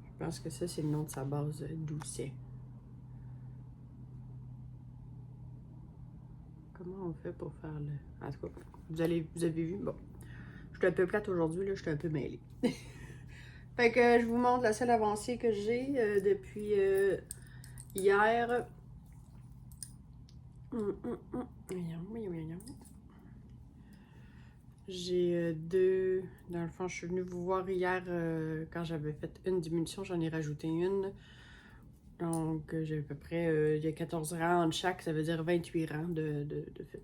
Je pense que ça, c'est le nom de sa base Doucet. Comment on fait pour faire le... En tout cas, vous avez vu? Bon. Je suis un peu plate aujourd'hui, là, je suis un peu mêlée. Fait que je vous montre la seule avancée que j'ai depuis hier. J'ai deux... Dans le fond, je suis venue vous voir hier quand j'avais fait une diminution, j'en ai rajouté une. Donc, j'ai à peu près... il y a 14 rangs en chaque, ça veut dire 28 rangs de fait.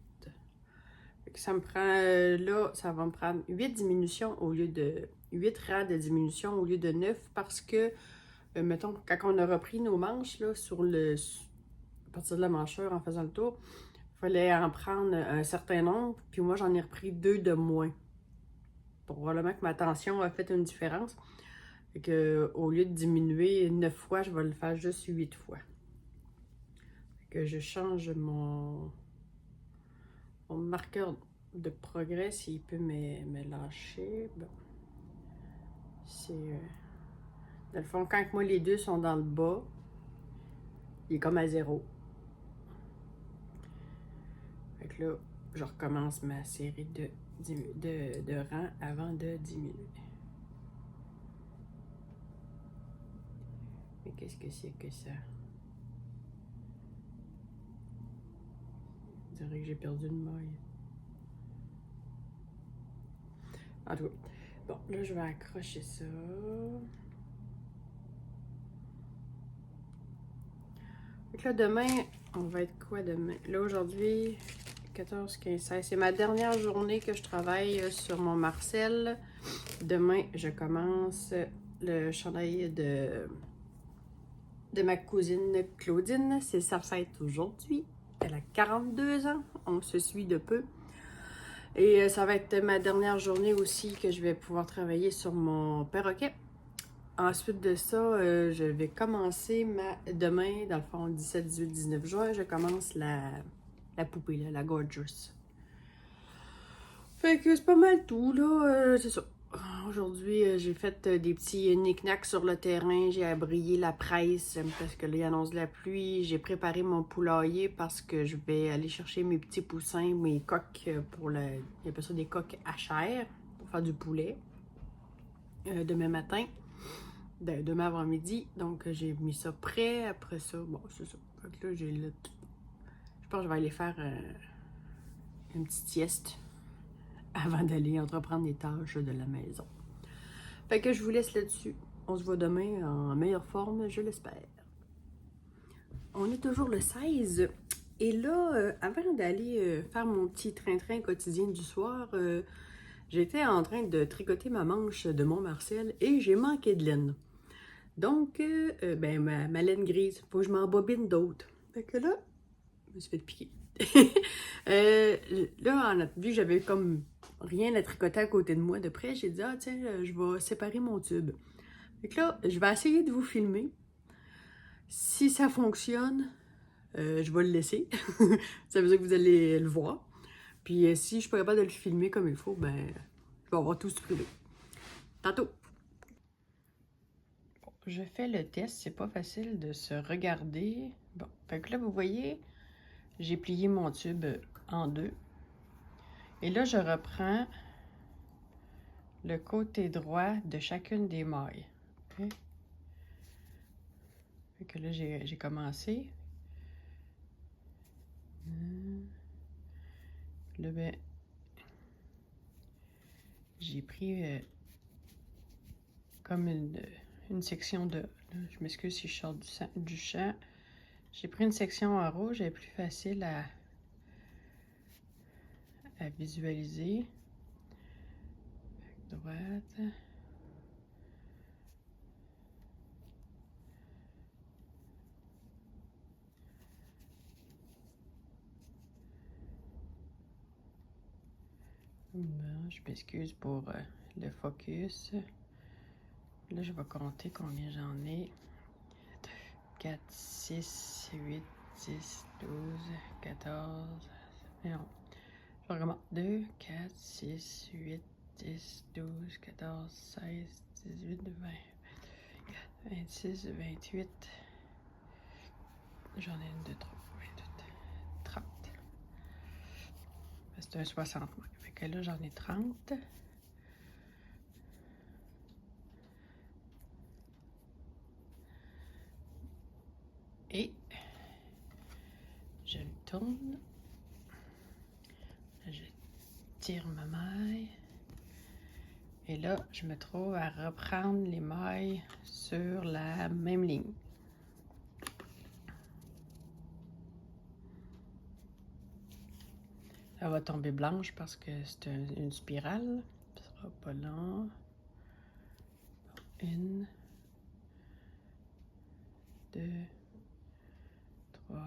Fait que ça me prend... là, ça va me prendre 8 diminutions au lieu de... 8 rangs de diminution au lieu de 9 parce que, mettons, quand on a repris nos manches, là, à partir de la manchure en faisant le tour, il fallait en prendre un certain nombre, puis moi, j'en ai repris 2 de moins. Probablement que ma tension a fait une différence. Fait que, au lieu de diminuer 9 fois, je vais le faire juste 8 fois. Fait que je change mon marqueur de progrès s'il peut me lâcher. Bon. C'est... dans le fond, quand moi les deux sont dans le bas, il est comme à 0. Fait que là, je recommence ma série de rangs avant de diminuer. Mais qu'est-ce que c'est que ça? Je dirais que j'ai perdu une maille. En tout cas, bon, là, je vais accrocher ça. Donc là, demain, on va être quoi demain? Là, aujourd'hui, 14, 15, 16. C'est ma dernière journée que je travaille sur mon Marcel. Demain, je commence le chandail de ma cousine Claudine. C'est sa fête aujourd'hui. Elle a 42 ans. On se suit de peu. Et ça va être ma dernière journée aussi que je vais pouvoir travailler sur mon perroquet. Ensuite de ça, je vais commencer demain, dans le fond, 17, 18, 19 juin, je commence la poupée, là, la Gorgeous. Fait que c'est pas mal tout, là. C'est ça. Aujourd'hui, j'ai fait des petits knick-knacks sur le terrain. J'ai abrayé la presse parce que là, il annonce de la pluie. J'ai préparé mon poulailler parce que je vais aller chercher mes petits poussins, mes coques pour il y a ça des coques à chair pour faire du poulet demain matin. Demain avant-midi. Donc, j'ai mis ça prêt. Après ça, bon, c'est ça. Fait que là, je pense que je vais aller faire une petite sieste avant d'aller entreprendre les tâches de la maison. Fait que je vous laisse là-dessus. On se voit demain en meilleure forme, je l'espère. On est toujours le 16. Et là, avant d'aller faire mon petit train-train quotidien du soir, j'étais en train de tricoter ma manche de mon Marcel et j'ai manqué de laine. Donc, ben, ma laine grise, faut que je m'embobine d'autres. Fait que là, je me suis fait piquer. Là, vu que j'avais comme rien à tricoter à côté de moi de près, j'ai dit, ah tiens, je vais séparer mon tube. Fait que là, je vais essayer de vous filmer. Si ça fonctionne, je vais le laisser. Ça veut dire que vous allez le voir. Puis si je suis pas capable de le filmer comme il faut, ben, je vais avoir tout supprimé. Tantôt! Bon, je fais le test, c'est pas facile de se regarder. Bon, fait que là, vous voyez, j'ai plié mon tube en deux. Et là, je reprends le côté droit de chacune des mailles. Okay. Fait que là, j'ai commencé. Là, ben, j'ai pris comme une section de... Là, je m'excuse si je sors du champ. J'ai pris une section en rouge, elle est plus facile à visualiser. Droite. Bon, je m'excuse pour le focus. Là, je vais compter combien j'en ai. 4, 6, 8, 10, 12, 14, non. Je recommence. 2, 4, 6, 8, 10, 12, 14, 16, 18, 20, 26, 28. J'en ai une, 2, 3, 28, 30. C'est un 60. Fait que là, j'en ai 30. Et je le tourne. Je tire ma maille. Et là, je me trouve à reprendre les mailles sur la même ligne. Elle va tomber blanche parce que c'est une spirale. Ce sera pas long. 1, 2, 3,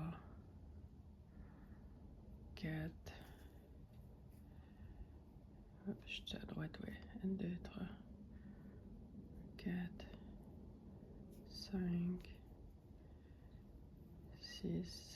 4. Hop, je suis à droite, ouais. 1, 2, 3, 4, 5, 6.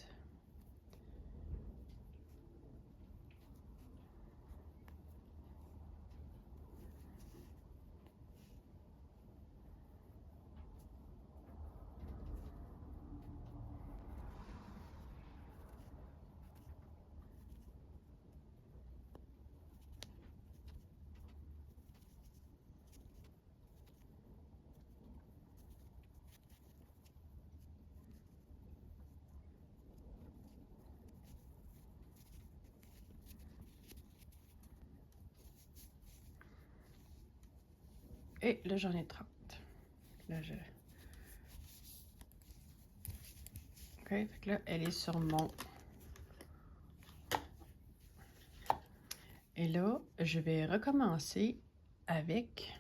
Et là, j'en ai 30. Là, OK, fait que là, elle est sur mon... Et là, je vais recommencer avec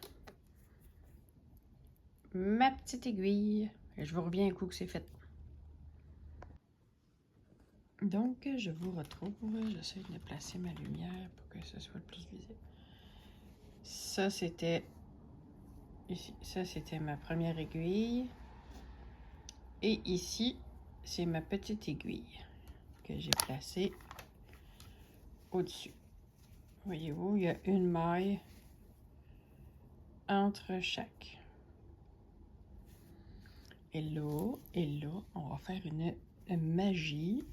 ma petite aiguille. Et je vous reviens un coup que c'est fait. Donc, je vous retrouve. J'essaie de placer ma lumière pour que ce soit le plus visible. Ça, c'était ici. Ça, c'était ma première aiguille. Et ici, c'est ma petite aiguille que j'ai placée au-dessus. Voyez-vous, il y a une maille entre chaque. Et là, on va faire une magie.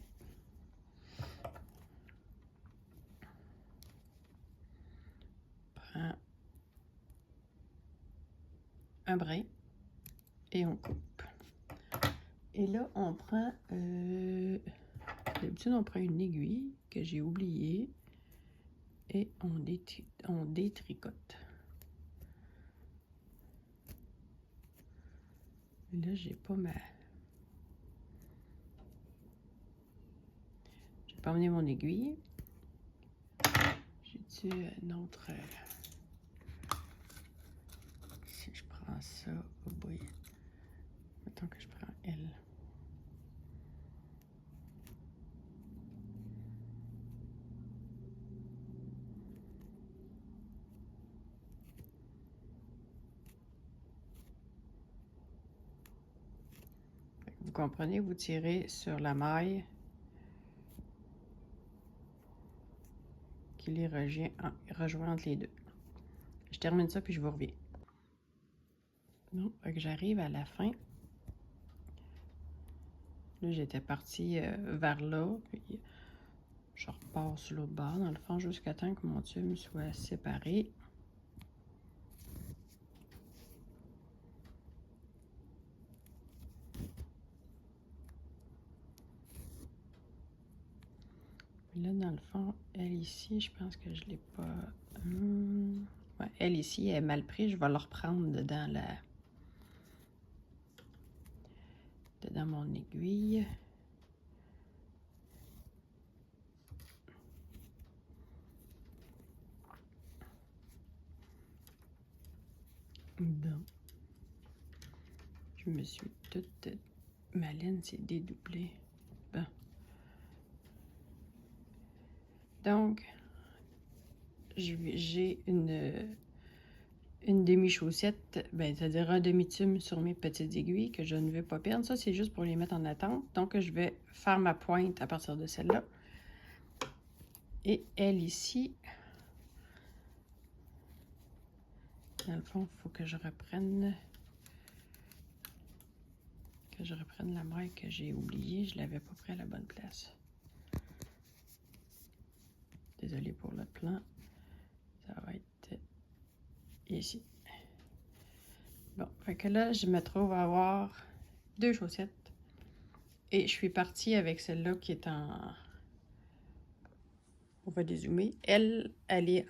Prends un brin et on coupe. Et là, on prend... d'habitude, on prend une aiguille que j'ai oubliée et on détricote. Et là, j'ai pas emmené mon aiguille. J'ai-tu un autre... si je prends ça, oh boy. Mettons que je prends elle. Vous comprenez, vous tirez sur la maille qui les rejoint entre les deux. Je termine ça puis je vous reviens. Donc, j'arrive à la fin. Là, j'étais partie vers là, puis je repars sur l'autre bord, dans le fond, jusqu'à temps que mon tube soit séparé. Là, dans le fond, elle ici, je pense que je l'ai pas... Ouais, elle ici, elle est mal prise. Je vais la reprendre dedans mon aiguille. Bon. Je me suis toute... Ma laine s'est dédoublée. Bon. Donc, j'ai une demi-chaussette, c'est-à-dire un demi-tume sur mes petites aiguilles que je ne vais pas perdre. Ça, c'est juste pour les mettre en attente. Donc, je vais faire ma pointe à partir de celle-là. Et elle ici, dans le fond, il faut que je reprenne la maille que j'ai oubliée. Je ne l'avais pas pris à la bonne place. Désolée pour le plan. Ça va être ici. Bon, fait que là, je me trouve à avoir 2 chaussettes. Et je suis partie avec celle-là qui est en... On va dézoomer. Elle est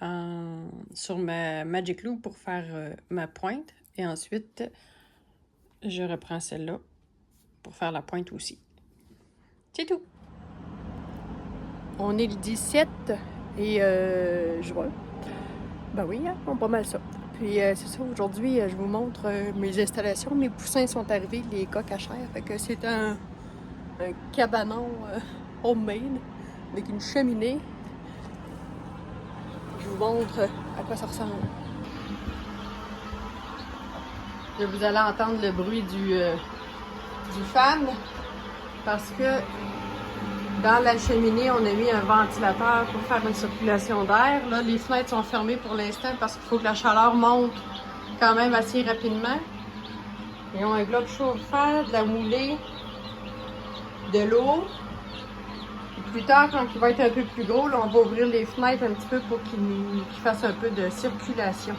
sur ma Magic Loop pour faire ma pointe. Et ensuite, je reprends celle-là pour faire la pointe aussi. C'est tout. On est le 17 et juin. Ben oui, hein, on pas mal ça. Puis c'est ça, aujourd'hui, je vous montre mes installations. Mes poussins sont arrivés, les coques à chair. Fait que c'est un cabanon homemade avec une cheminée. Je vous montre à quoi ça ressemble. Là, vous allez entendre le bruit du fan parce que dans la cheminée, on a mis un ventilateur pour faire une circulation d'air. Là, les fenêtres sont fermées pour l'instant parce qu'il faut que la chaleur monte quand même assez rapidement. Ils ont un globe chauffant, de la moulée, de l'eau. Plus tard, quand il va être un peu plus gros, là, on va ouvrir les fenêtres un petit peu pour qu'il fasse un peu de circulation.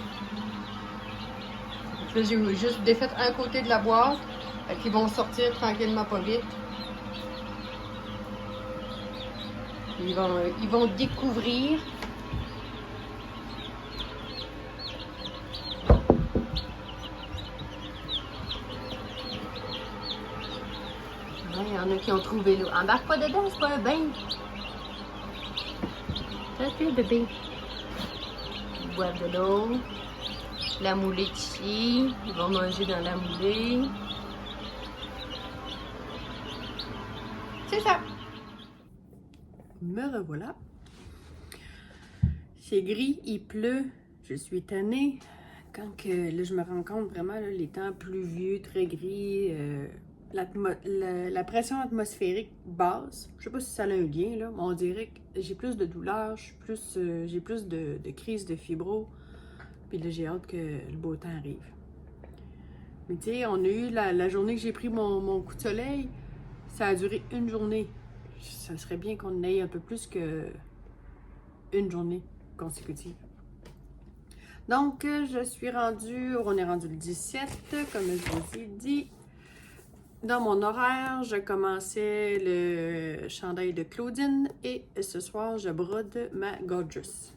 Là, j'ai juste défait un côté de la boîte, qui vont sortir tranquillement pas vite. Ils vont découvrir. qu'ils ont trouvé là. Embarque pas dedans, c'est pas un bain. Ça fait bébé. Ils boivent de l'eau. La moulée est ici. Ils vont manger dans la moulée. C'est ça. Me revoilà. C'est gris, il pleut. Je suis tannée. Quand que, là, je me rends compte vraiment, là, les temps pluvieux, très gris, la pression atmosphérique basse. Je sais pas si ça a un lien, là, mais on dirait que j'ai plus de douleur, j'ai plus de crises de fibro. Puis là, j'ai hâte que le beau temps arrive. Mais tu sais, on a eu la journée que j'ai pris mon coup de soleil, ça a duré une journée. Ça serait bien qu'on ait un peu plus que une journée consécutive. Donc, on est rendu le 17, comme je vous ai dit. Dans mon horaire, je commençais le chandail de Claudine et ce soir, je brode ma Gorgeous.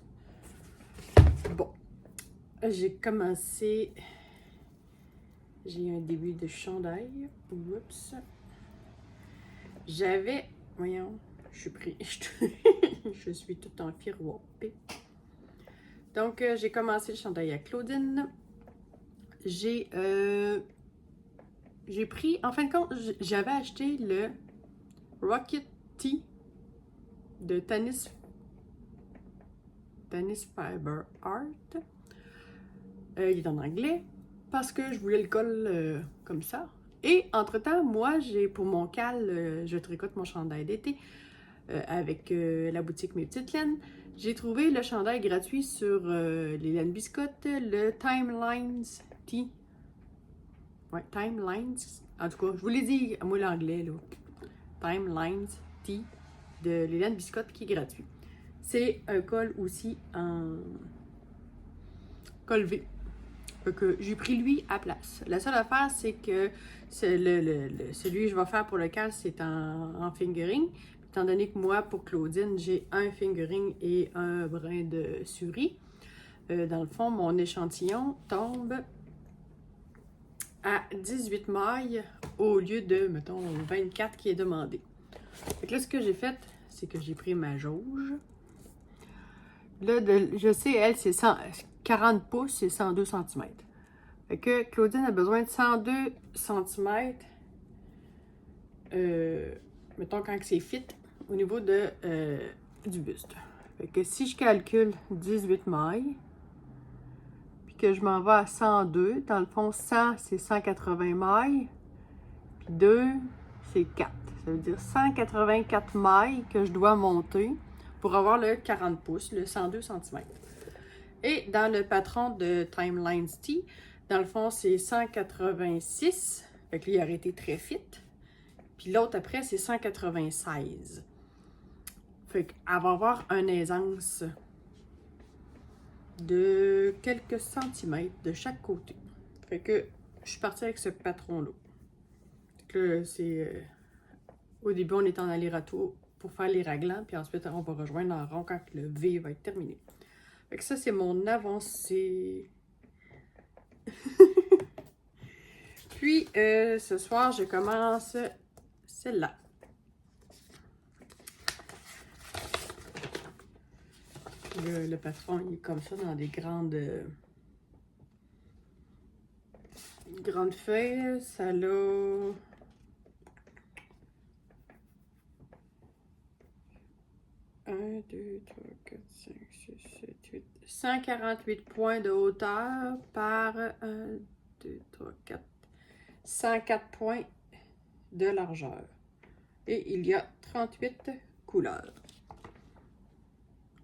Bon, j'ai commencé... J'ai un début de chandail. Oups. J'avais... Voyons, je suis pris... je suis tout en firouapé. Donc, j'ai commencé le chandail à Claudine. J'ai pris... En fin de compte, j'avais acheté le Rocket Tee de Tanis Fiber Art. Il est en anglais parce que je voulais le col comme ça. Et entre-temps, moi, pour mon cal, je tricote mon chandail d'été avec la boutique Mes Petites Laines. J'ai trouvé le chandail gratuit sur les laines biscottes, le Timelines Tee. Ouais, Timelines. En tout cas, je vous l'ai dit, moi l'anglais, là. Timelines Tee de les laines biscottes qui est gratuit. C'est un col aussi en col V. Que j'ai pris lui à place. La seule affaire, c'est que celui que je vais faire pour le cal, c'est en fingering. Étant donné que moi, pour Claudine, j'ai un fingering et un brin de suri. Dans le fond, mon échantillon tombe à 18 mailles au lieu de, mettons, 24 qui est demandé. Fait que là, ce que j'ai fait, c'est que j'ai pris ma jauge. Là, je sais, elle, c'est 40 pouces, c'est 102 cm. Fait que Claudine a besoin de 102 cm, mettons quand c'est fit, au niveau du buste. Fait que si je calcule 18 mailles, puis que je m'en vais à 102, dans le fond 100 c'est 180 mailles, puis 2 c'est 4. Ça veut dire 184 mailles que je dois monter pour avoir le 40 pouces, le 102 cm. Et dans le patron de Timelines Tee, dans le fond, c'est 186. Fait que lui, il aurait été très fit. Puis l'autre après, c'est 196. Fait qu'elle va avoir une aisance de quelques centimètres de chaque côté. Fait que je suis partie avec ce patron-là. Fait que là, c'est... au début, on est en aller-retour pour faire les raglans. Puis ensuite, on va rejoindre en rond quand le V va être terminé. Fait que ça, c'est mon avancée. Puis, ce soir, je commence celle-là. Le patron, il est comme ça dans des grandes feuilles. Ça l'a... Un, 2, 3, 4, 5, 6, 7, 8... 148 points de hauteur par 1, 2, 3, 4... 104 points de largeur. Et il y a 38 couleurs.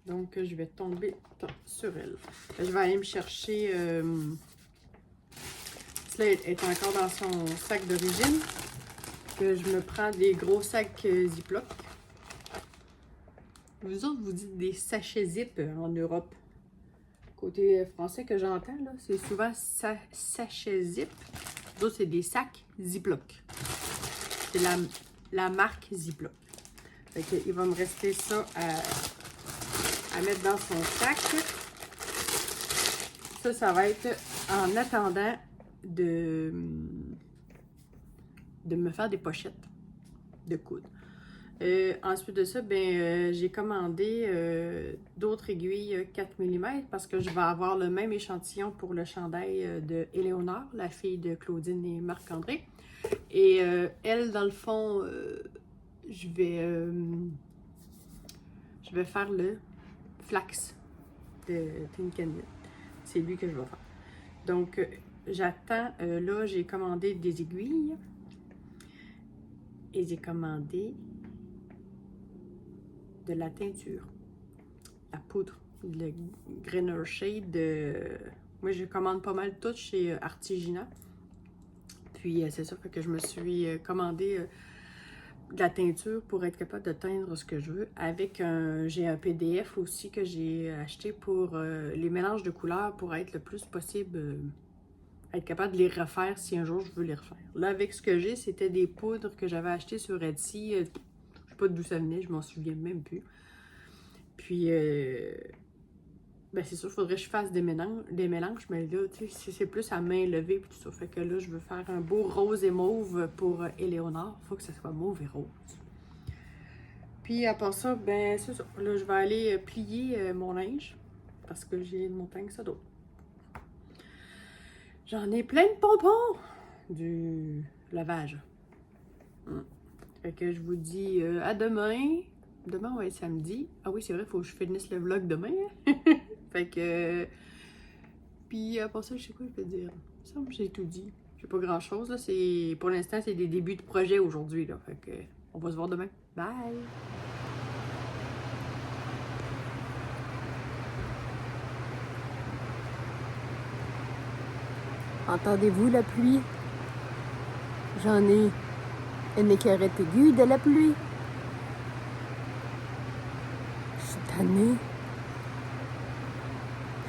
Donc, je vais tomber sur elle. Je vais aller me chercher... cela est encore dans son sac d'origine. Que je me prends des gros sacs Ziploc. Vous autres, vous dites des sachets zip en Europe. Côté français que j'entends, là, c'est souvent sachet zip. D'autres, c'est des sacs Ziploc. C'est la marque Ziploc. Fait que, il va me rester ça à mettre dans son sac. Ça va être en attendant de me faire des pochettes de coudre. Ensuite de ça, j'ai commandé d'autres aiguilles 4 mm parce que je vais avoir le même échantillon pour le chandail de Éléonore, la fille de Claudine et Marc-André. Et elle, dans le fond, je vais faire le flax de Tinkenville. C'est lui que je vais faire. Donc, j'attends. Là, j'ai commandé des aiguilles. Et j'ai commandé de la teinture. La poudre. Le Greener Shade. Moi, je commande pas mal tout chez Artigina. Puis, c'est ça que je me suis commandé de la teinture pour être capable de teindre ce que je veux. J'ai un PDF aussi que j'ai acheté pour les mélanges de couleurs pour être le plus possible, être capable de les refaire si un jour je veux les refaire. Là, avec ce que j'ai, c'était des poudres que j'avais achetées sur Etsy. Je sais pas d'où ça venait, je m'en souviens même plus. Puis, c'est sûr, il faudrait que je fasse des mélanges, mais là, tu sais, c'est plus à main levée et tout ça. Fait que là, je veux faire un beau rose et mauve pour Éléonore. Il faut que ça soit mauve et rose. Puis, à part ça, c'est ça. Là, je vais aller plier mon linge parce que j'ai une montagne ça d'autre. J'en ai plein de pompons du lavage. Fait que je vous dis à demain. Demain, ouais, samedi. Ah oui, c'est vrai, il faut que je finisse le vlog demain. Fait que... Puis, à part ça, je sais quoi je peux dire. Il me semble que j'ai tout dit. J'ai pas grand-chose, là. Pour l'instant, c'est des débuts de projet aujourd'hui, là. Fait que... On va se voir demain. Bye! Entendez-vous la pluie? J'en ai une écœurette aiguë de la pluie. Je suis tannée.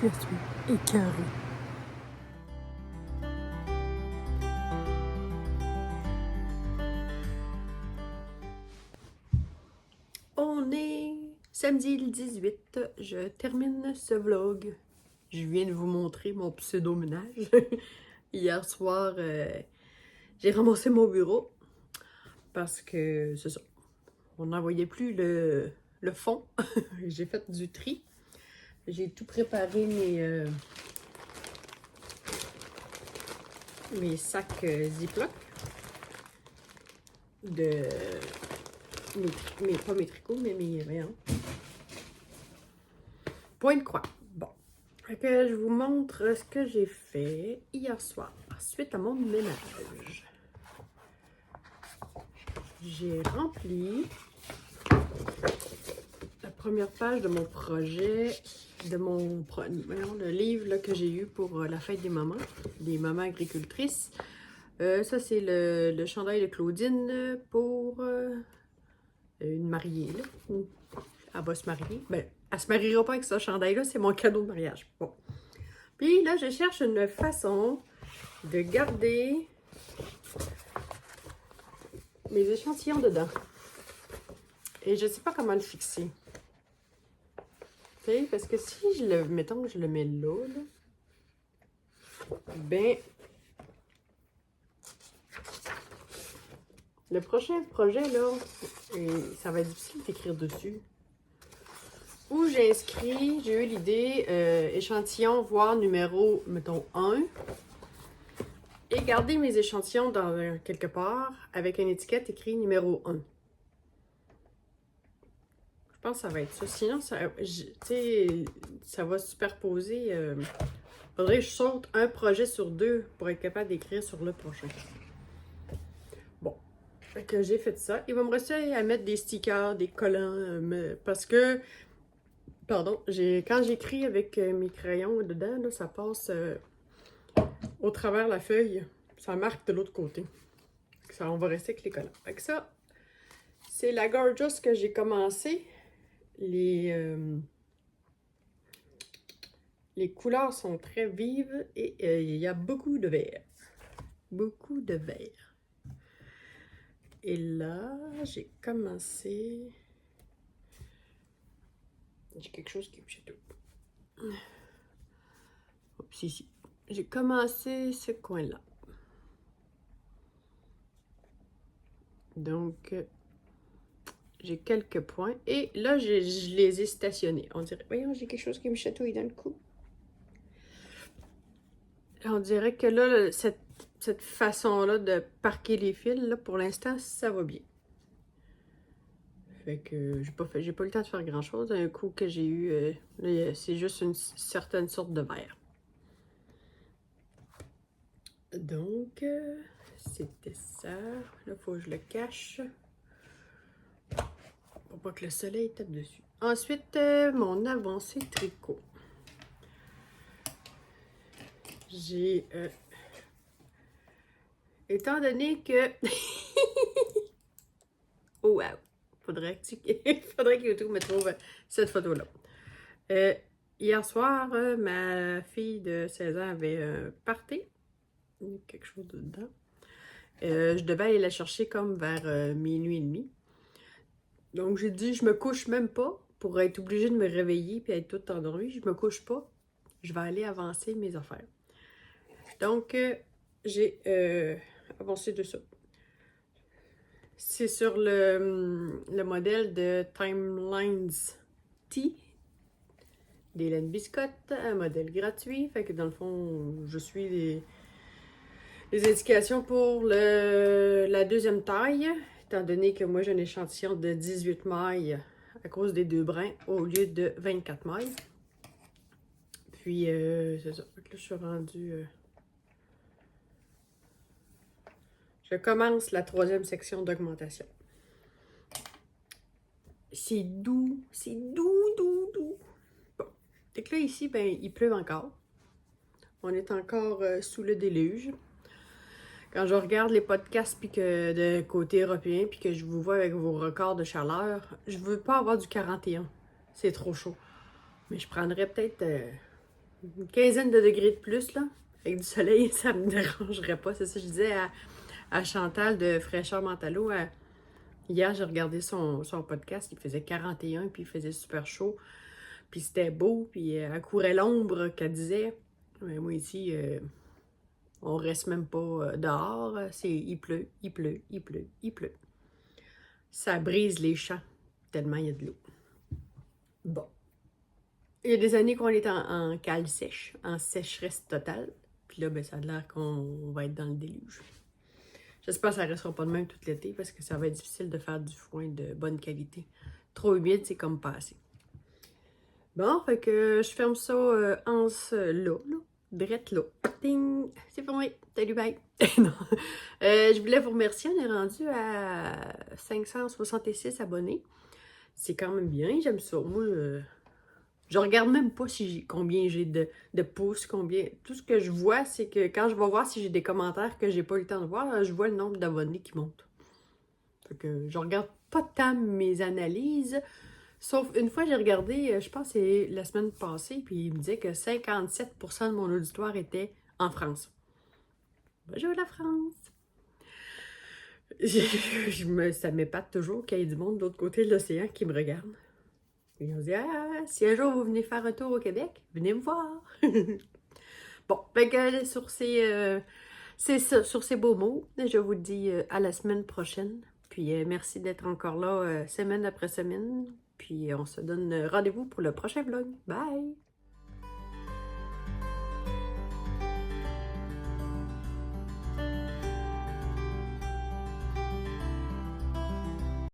Je suis écœurée. On est samedi le 18. Je termine ce vlog. Je viens de vous montrer mon pseudo-ménage. Hier soir, j'ai ramassé mon bureau parce que c'est ça. On n'en voyait plus le fond. J'ai fait du tri. J'ai tout préparé mes sacs Ziploc de pas mes tricots, mais mes point de croix. Bon. Fait que je vous montre ce que j'ai fait hier soir suite à mon ménage. J'ai rempli la première page de mon projet, le livre là, que j'ai eu pour la fête des mamans agricultrices. Ça, c'est le chandail de Claudine pour une mariée. Là. Elle va se marier. Elle se mariera pas avec ce chandail-là, c'est mon cadeau de mariage. Bon. Puis là, je cherche une façon de garder mes échantillons dedans. Et je sais pas comment le fixer. Okay? Parce que si mettons que je le mets là, le prochain projet, là, ça va être difficile d'écrire dessus. Où j'ai eu l'idée, échantillon, voire numéro, mettons, 1. Et garder mes échantillons dans quelque part avec une étiquette écrit numéro 1. Je pense que ça va être ça. Sinon, ça va superposer. Faudrait que je saute un projet sur 2 pour être capable d'écrire sur le prochain. Bon. Fait que j'ai fait ça. Il va me rester à mettre des stickers, des collants, parce que... Pardon, quand j'écris avec mes crayons dedans, là, ça passe au travers la feuille. Ça marque de l'autre côté. Ça, on va rester avec les collants. Fait que ça, c'est la Gorgeous que j'ai commencé. Les couleurs sont très vives et il y a beaucoup de vert. Beaucoup de vert. Et là, j'ai commencé... J'ai quelque chose qui est tout. Oups, ici. J'ai commencé ce coin-là. Donc, j'ai quelques points. Et là, je les ai stationnés. On dirait, voyons, j'ai quelque chose qui me chatouille dans le cou. On dirait que là, cette façon-là de parquer les fils, là, pour l'instant, ça va bien. Fait que j'ai pas eu le temps de faire grand-chose. Un coup que j'ai eu, c'est juste une certaine sorte de verre. Donc, c'était ça. Là, il faut que je le cache. Pour pas que le soleil tape dessus. Ensuite, mon avancée tricot. J'ai... étant donné que... oh wow! Faudrait que YouTube me trouve cette photo-là. Hier soir, ma fille de 16 ans avait un party. Il y a quelque chose dedans. Je devais aller la chercher comme vers minuit et demi. Donc j'ai dit, je me couche même pas pour être obligée de me réveiller puis être toute endormie. Je me couche pas. Je vais aller avancer mes affaires. Donc, j'ai avancé de ça. C'est sur le modèle de Timelines T d'Hélène Biscotte, un modèle gratuit. Fait que dans le fond, je suis les indications pour la deuxième taille, étant donné que moi j'ai un échantillon de 18 mailles à cause des 2 brins au lieu de 24 mailles. Puis, c'est ça. Fait que là, je suis rendue... je commence la 3e section d'augmentation. C'est doux, doux. Bon. Fait que là, ici, ben, il pleut encore. On est encore sous le déluge. Quand je regarde les podcasts puis que de côté européen puis que je vous vois avec vos records de chaleur, je veux pas avoir du 41. C'est trop chaud. Mais je prendrais peut-être une quinzaine de degrés de plus, là. Avec du soleil, ça me dérangerait pas. C'est ça que je disais à Chantal de Fraîcheur Mentalo. Hier, j'ai regardé son podcast. Il faisait 41 puis il faisait super chaud. Puis c'était beau. Puis elle courait l'ombre qu'elle disait. Mais moi ici... on reste même pas dehors, il pleut. Ça brise les champs, tellement il y a de l'eau. Bon. Il y a des années qu'on est en cale sèche, en sécheresse totale. Puis là, ben, ça a l'air qu'on va être dans le déluge. J'espère que ça ne restera pas de même tout l'été parce que ça va être difficile de faire du foin de bonne qualité. Trop humide, c'est comme pas assez. Bon, fait que je ferme ça en là. Drette là. Ding! C'est fermé. Salut, bye! Non. Je voulais vous remercier. On est rendu à 566 abonnés. C'est quand même bien. J'aime ça. Moi, je regarde même pas combien j'ai de pouces, combien. Tout ce que je vois, c'est que quand je vais voir si j'ai des commentaires que j'ai pas eu le temps de voir, je vois le nombre d'abonnés qui monte. Fait que je regarde pas tant mes analyses. Sauf une fois, j'ai regardé, je pense que c'est la semaine passée, puis il me disait que 57% de mon auditoire était en France. Bonjour la France! Ça m'épate toujours qu'il y ait du monde de l'autre côté de l'océan qui me regarde. Et on se dit, si un jour vous venez faire un tour au Québec, venez me voir! Bon, fait que sur ces beaux mots, je vous dis à la semaine prochaine. Puis merci d'être encore là semaine après semaine. Puis on se donne rendez-vous pour le prochain vlog. Bye!